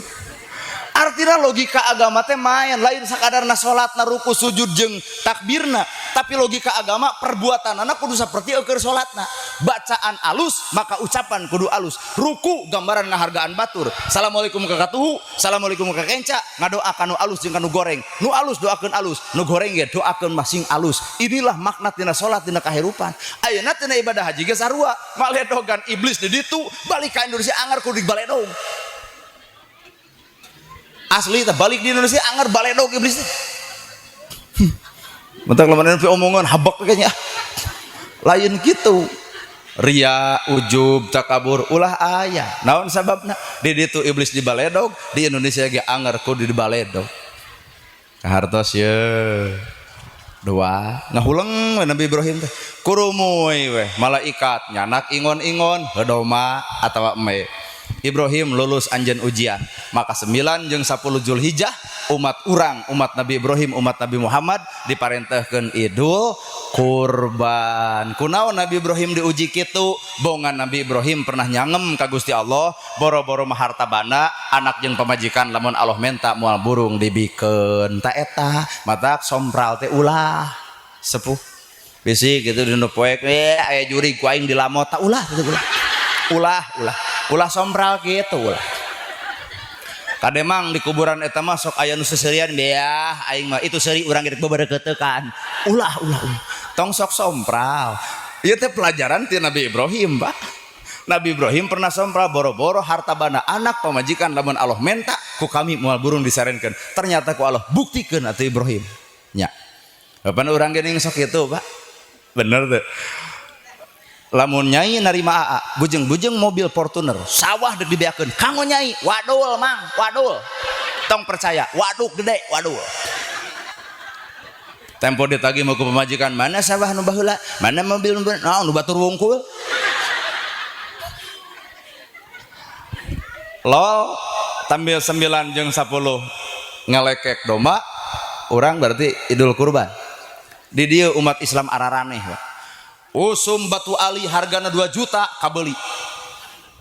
A: artinya logika agama teh main lain sakadarna salatna ruku sujud jeung takbirna tapi logika agama perbuatanana kudu saperti eukeur salatna bacaan alus maka ucapan kudu alus ruku gambaran ngahargaan batur assalamualaikum ka katuhu assalamualaikum ka kenca ngadoakan nu alus jeung nu goreng nu alus doakeun alus nu goreng ge doakeun masing alus inilah makna tina salat dina kahirupan ayeuna tina ibadah haji ge sarua maledogan iblis di ditu balik ka Indonesia anggar kudu dibaledog asli balik di Indonesia anggar baledog iblis mentak lamaran omongan habak kayaknya lain gitu ria ujub takabur ulah aya naon sababna di ditu iblis di baledog di Indonesia ge anggar kudu di baledog kahartos ye doa ngahuleng Nabi Ibrahim teh kurumuy weh malaikat nyanak ingon-ingon hedoma atawa eme Ibrahim lulus anjeun ujian maka 9 jeung 10 Zulhijjah umat Nabi Ibrahim umat Nabi Muhammad diparentahkeun idul kurban kunaon Nabi Ibrahim diuji kitu bongan Nabi Ibrahim pernah nyangem ka Gusti Allah boro-boro mah harta bana anak jeung pamajikan lamun Allah menta moal burung dibikeun ta eta matak sompral teh ulah sepuh bisi kitu dinu poek aya juri ku aing dilamot ta ulah ulah sompral gitu ulah kademang di kuburan eta mah sok aya nu seserian beah aing mah itu seri urang geus babareukeutekan ulah tong sok sompral ieu teh pelajaran ti Nabi Ibrahim Pak Nabi Ibrahim pernah sompral boro-boro harta bana anak pamajikan lamun Allah menta ku kami moal burung disarenkeun ternyata ku Allah buktikeun atuh Ibrahim nya kapan urang geuning sok kitu Pak bener tuh lamun nyai narima AA bujeng-bujeng mobil Fortuner sawah dek dibeakeun kanggo nyai wadul mang wadul tong percaya waduk gede wadul tempo ditagih mau ke pemajikan mana sawah nu baheula mana mobil nu batur wungkul lol tampil 9 jeung 10 ngelekek domba urang berarti idul kurban di dieu umat Islam araraneh usum batu ali hargana 2 juta kabeli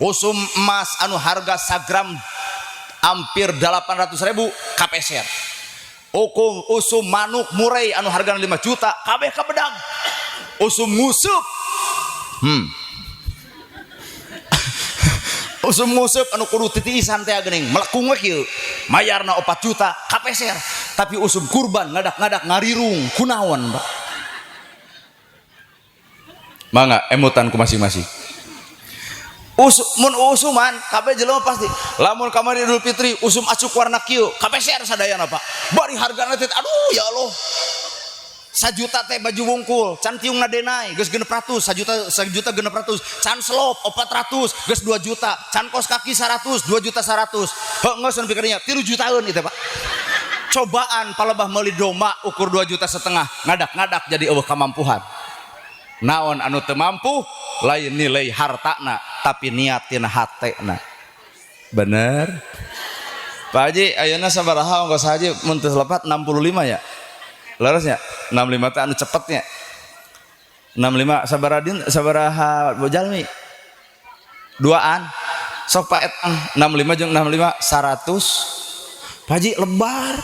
A: usum emas anu harga sagram hampir 800.000 kapeser usum manuk murai anu hargana 5 juta kabeh kabedang usum ngusup usum ngusup anu kudu titiisan teh geuning melekung we kieu mayarna 4 juta kapeser tapi usum kurban ngadak-ngadak ngarirung kunaon Pak mangga emutan ku masing-masing mun usuman kabeh jelema pasti lamun kamari Idul Fitri usum acuk warna kieu kabeh share sadayana Pak bari hargana teh aduh ya Allah 1 juta teh baju wungkul can tiungna denai geus 600 1 juta 600 can selop 400 geus 2 juta can kos kaki 100 2 juta 100 heuh geus pikirnya 3 jutaan itu Pak cobaan palebah meuli domba ukur 2,5 juta ngadak-ngadak jadi eueuh kamampuhan naon anu teu mampu lain nilai hartana tapi niatina hatena bener Pak Haji ayeuna sabaraha ongkos haji mun teu lepat 65 ya larasnya 65 teh anu cepetnya 65 sabaraha bojalmi duaan sok Pak etang 65 jeung 65 100 Pak Haji lebar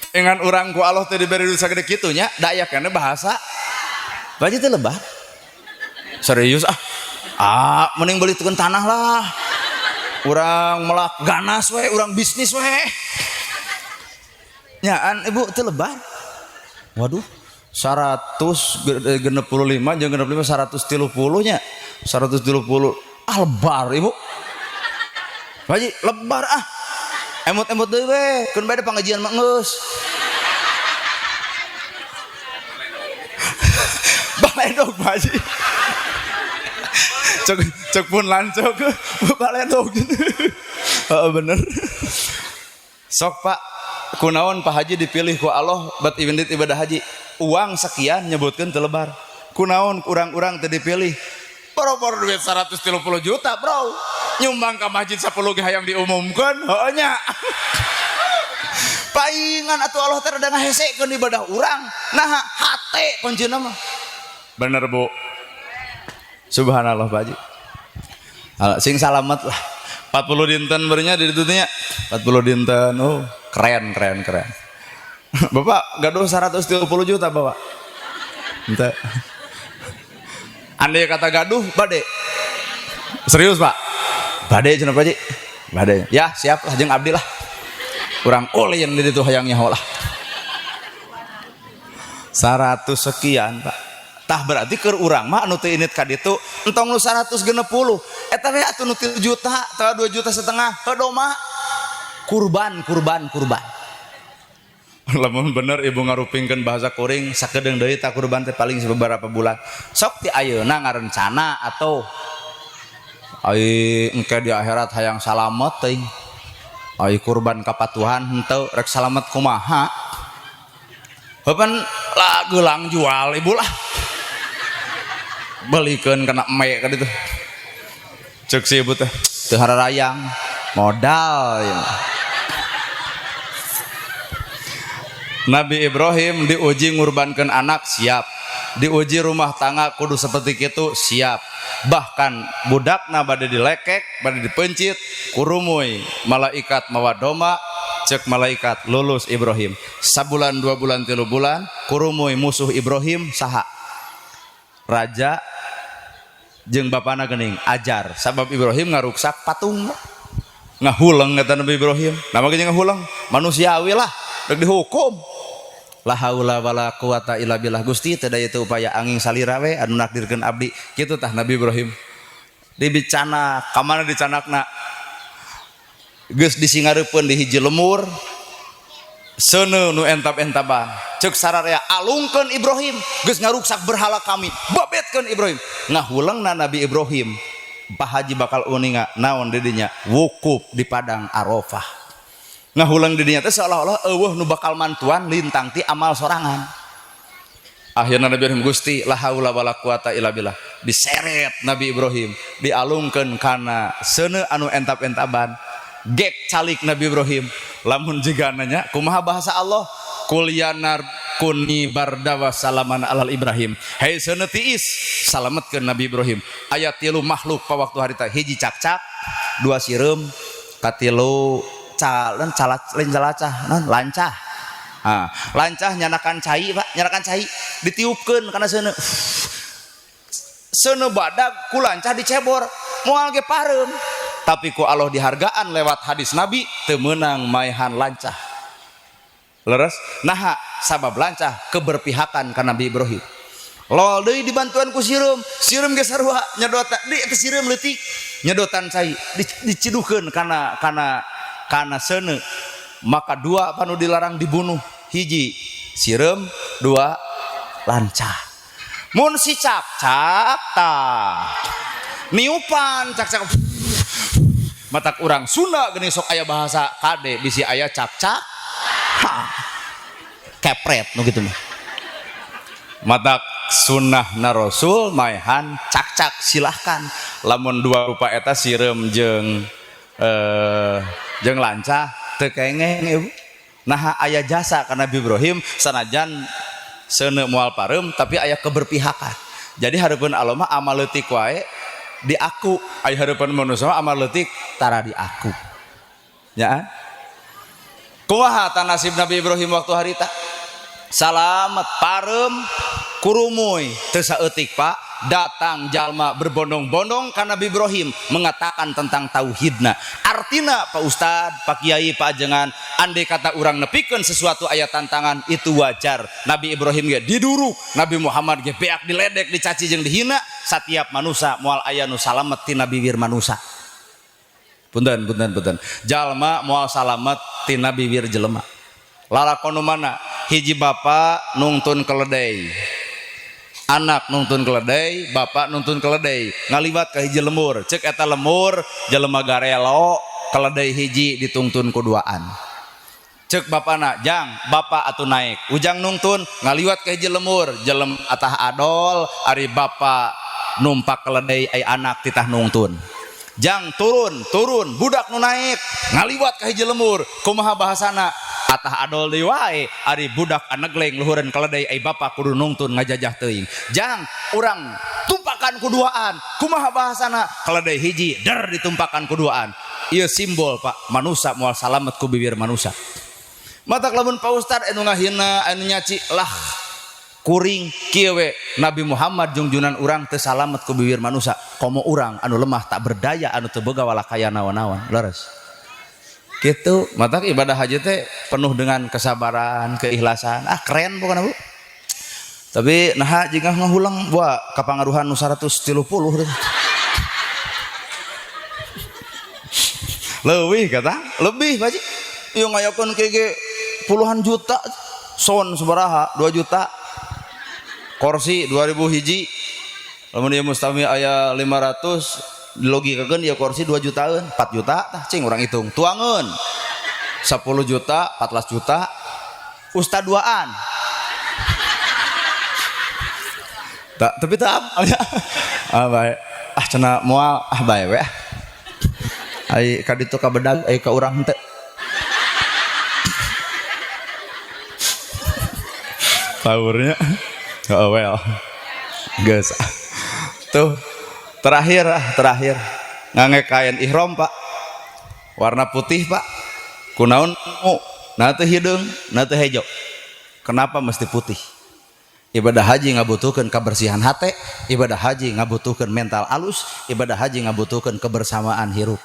A: dengan orang ku Allah teh diberi dosa gede kitu nya daya kana bahasa Pak Haji teh lebar serius mending beli tukeun tanah lah urang melak ganas we urang bisnis we nyaan ibu teh lebar Waduh 165 jeung 65 130 nya 130 lebar ibu Pak Haji lebar emot-emot deui we keun bade pangajian mah geus baledog Pak Haji cek pun lancok baledog bener sok Pak kunaon Pak Haji dipilih ku Allah buat ibadah haji uang sekian nyebutkeun teu lebar kunaon urang-urang teu dipilih boro-boro duit 130 juta bro nyumbang ka masjid 10 ge hayang diumumkeun heuh nya paingan atuh Allah teh rada ngahesekeun ibadah urang nah hate kuncina mah bener Bu subhanallah Pak Haji sing salamet lah 40 dinten berinya di ditu nya 40 dinten keren Bapak gaduh 130 juta Bapak ente andai kata gaduh bade serius Pak bade cenah Pak Haji bade ya siap lah jeung abdi lah urang ulin di ditu hayang nyaho lah 100 sekian Pak tah berarti keur urang mah anu teu init ka ditu entong nu 160 eta we atuh nu 3 juta tah 2 juta setengah heuh mah kurban lamun bener ibu ngarupingkeun bahasa kuring sakedeung deui tah kurban teh paling beberapa bulan sok ti ayeuna ngarencana atau ai engke di akhirat hayang salamet teuing ai kurban ka patuhan henteu rek salamet kumaha heupan lah geulang jual ibu lah balikeun kana eme ka ditu ceuk si ibu teh teu hararayang modal ya. Nabi Ibrahim diuji ngurbankeun anak siap diuji rumah tangga kudu seperti itu siap bahkan budakna bade dilekek bade dipencit kurumuy malaikat mawa doma cek malaikat lulus Ibrahim sabulan 2 bulan 3 bulan kurumuy musuh Ibrahim saha raja jeung bapana geuning ajar sabab Ibrahim ngaruksak patung ngahulang kata Nabi Ibrahim namanya ngahulang manusiawi lah rek dihukum la haula wala quwata illa billah Gusti teu daya teu upaya angin salira we anu nakdirkeun abdi kitu tah Nabi Ibrahim dibicana ka mana dicanakna geus disingareupeun di hiji lemur seuneu nu entap-entaban ceuk sararea alungkeun Ibrahim geus ngaruksak berhala kami babetkeun Ibrahim ngahuleungna Nabi Ibrahim Pak Haji bakal uninga naon di dinya wukuf di padang Arafah ngahulang di dinya teh seolah-olah eueuh nu bakal mantuan lintang ti amal sorangan akhirna Nabi Ibrahim Gusti la haula wala quwata illa billah diseret Nabi Ibrahim dialungkeun kana seuneu anu entap-entaban gek calik Nabi Ibrahim lamun jigana nya kumaha bahasa Allah kul yanar kuni bardawa salaman alal Ibrahim hei seuneu tiis salametkeun Nabi Ibrahim ayat 3 makhluk pa waktu harita hiji cak-cak 2 sireum katilu lancah lancah nyanakan cai Pak nyanakan cai ditiupkeun kana seuneu badag ku lancah dicebor moal ge pareum tapi ku Allah dihargaan lewat hadis Nabi teu meunang maehan lancah leres nah sabab lancah keberpihakan ka Nabi Ibrahim lol deui dibantuan ku sireum ge sarua nyedot di eta sireum leutik nyedotan cai dicidukeun kana seuneu maka 2 panu dilarang dibunuh hiji sireum 2 lancah mun si cak-cak tah niupan cak-cak matak urang Sunda geuning sok aya bahasa kade bisi aya cak-cak kepret nu kitu mah matak sunnahna Rasul maehan cak-cak silahkan lamun 2 rupa eta sireum jeung lancah teu kengeng ibu nah aya jasa ka Nabi Ibrahim sanajan seuneu moal pareum tapi aya keberpihakan jadi hareupeun Allah mah amal leutik wae di aku aya hareupeun manusia amal leutik tara di aku nya kumaha ta nasib Nabi Ibrahim waktu harita salamet pareum kurumuy teu saeutik Pak datang jalma berbondong-bondong ka Nabi Ibrahim mengatakan tentang tauhidna. Artina Pak Ustad, Pak Kiai, Pak Ajengan, andai kata orang nepikeun sesuatu ayat tantangan itu wajar. Nabi Ibrahim ge diduruk, Nabi Muhammad ge beak diledek, dicaci jeung dihina. Satiap manusia moal aya nu salamet ti Nabi wir manusia. Punten. Jalma moal salamet ti Nabi wir jelema. Lalakon mana hiji bapak nungtun keledai, anak nungtun keledai, bapak nungtun keledai, ngaliwat ke hiji lemur, cek eta lemur jelema garelo keledai hiji ditungtun kuduaan. Cek bapana, jang bapak atuh naik, ujang nungtun ngaliwat ke hiji lemur, jelem atah adol, ari bapak numpak keledai ai anak titah nungtun. Jang turun budak nu naik ngaliwat ke hiji lemur, kumaha bahasana? Atah adol deui wae ari budak anegleng luhureun keledai ai bapak kudu nungtun ngajajah teuing. Jang urang tumpakan kuduaan, kumaha bahasana? Keledai hiji der ditumpakan kuduaan. Ieu simbol Pak manusia moal salamet ku bibir manusia. Matak lamun Pak Ustad anu ngahina anu nyaci lah kuring kieu we Nabi Muhammad junjunan urang teu salamet ku bibir manusia. Komo urang anu lemah tak berdaya anu teu boga walakaya naon-naon. Leres. Gitu, matak ibadah haji teh penuh dengan kesabaran, keikhlasan. Keren bukan Bu? Tapi nah jika ngahulang buat kapangaruhan nu 130 teh. Leuwih kata, lebih Pak. Ieu ngayakeun kege puluhan juta, son sabaraha 2 juta. Kursi 2000 hiji. Lamun ieu mustami aya 500 logikakeun ya kursi 2 jutaan 4 juta tah cing urang hitung tuangeun 10 juta 14 juta ustad duaan tak tapi tak bae cenah moal bae we ai ka ditu ka bedag ai ka urang henteu powernya well geus tuh terakhir ngange kain ihram Pak warna putih Pak kunaon na teu hideung na teu hejo. Kenapa mesti putih? Ibadah haji ngabutuhkeun kebersihan hate, ibadah haji ngabutuhkeun mental alus, ibadah haji ngabutuhkeun kebersamaan hirup.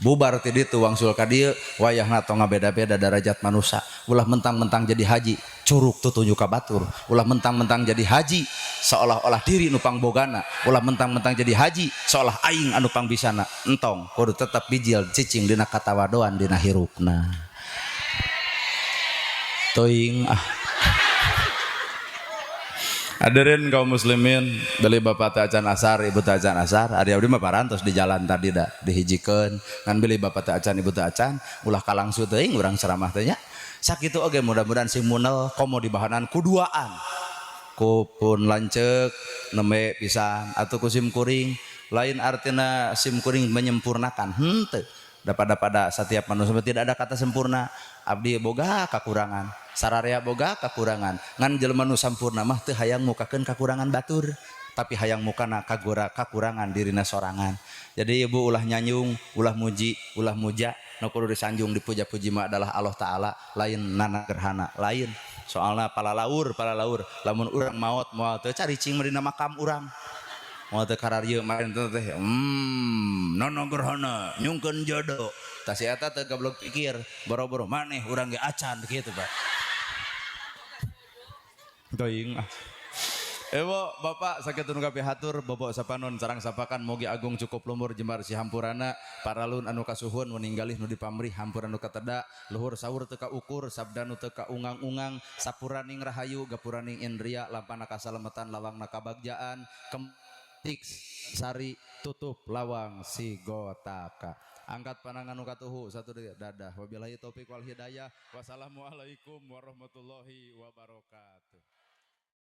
A: Bubar ti ditu wangsul ka dieu wayahna tong ngabeda-beda derajat manusia. Ulah mentang-mentang jadi haji curug tutunjuk ka batur, ulah mentang-mentang jadi haji seolah-olah diri nu pangbogana, ulah mentang-mentang jadi haji seolah aing anu pangbisana. Entong kudu tetap bijil cicing dina katawadoan dina hirupna. Toing Hadirin kaum muslimin, beli bapak teh acan asar, ibu teh acan asar, ari abdi mah parantos di jalan tadi dah dihijikeun, ngan beli bapak teh acan, ibu teh acan, ulah kalangsu teuing urang ceramah teh nya. Sakitu oge mudah-mudahan si munel komo dibahanan kuduaan. Ku pun lanceuk nembe pisan atuh ku sim kuring, lain artina sim kuring menyempurnakan. Henteu. Pada setiap manusia tidak ada kata sempurna. Abdi boga kakurangan, sararea boga kakurangan. Ngan jelema nu sampurna mah teu hayang mukakeun kakurangan batur, tapi hayang mukana kakurangan dirina sorangan. Jadi ibu ulah nyanyung, ulah muji, ulah muja, nu kudu disanjung dipuja-puji mah adalah Allah Taala, lain nana gerhana, lain. Soalna palalaur, lamun urang maot moal teu caricing dina makam urang. Moal teu kararieu maren teh nono gerhana nyungkeun jodoh. Tas eta teh goblok pikir, boro-boro maneh urang ge acan kitu, Pak. Teuing Ewo Bapak sakitu nu kapihatur bobo sapanon sareng sapakan mogi agung cukup lumur jembar si hampurana paralun anu kasuhun meninggalih nu dipamrih hampur anu kateda luhur sahur teu kaukur sabda nu teu kaungang-ungang sapuraning rahayu gapuraning indria lampana kasalametan lawangna kabagjaan ketik sari tutup lawang si gotaka. Angkat pandangan nu katuhu satu dadah wabillahi taufik wal hidayah wassalamualaikum warahmatullahi wabarakatuh.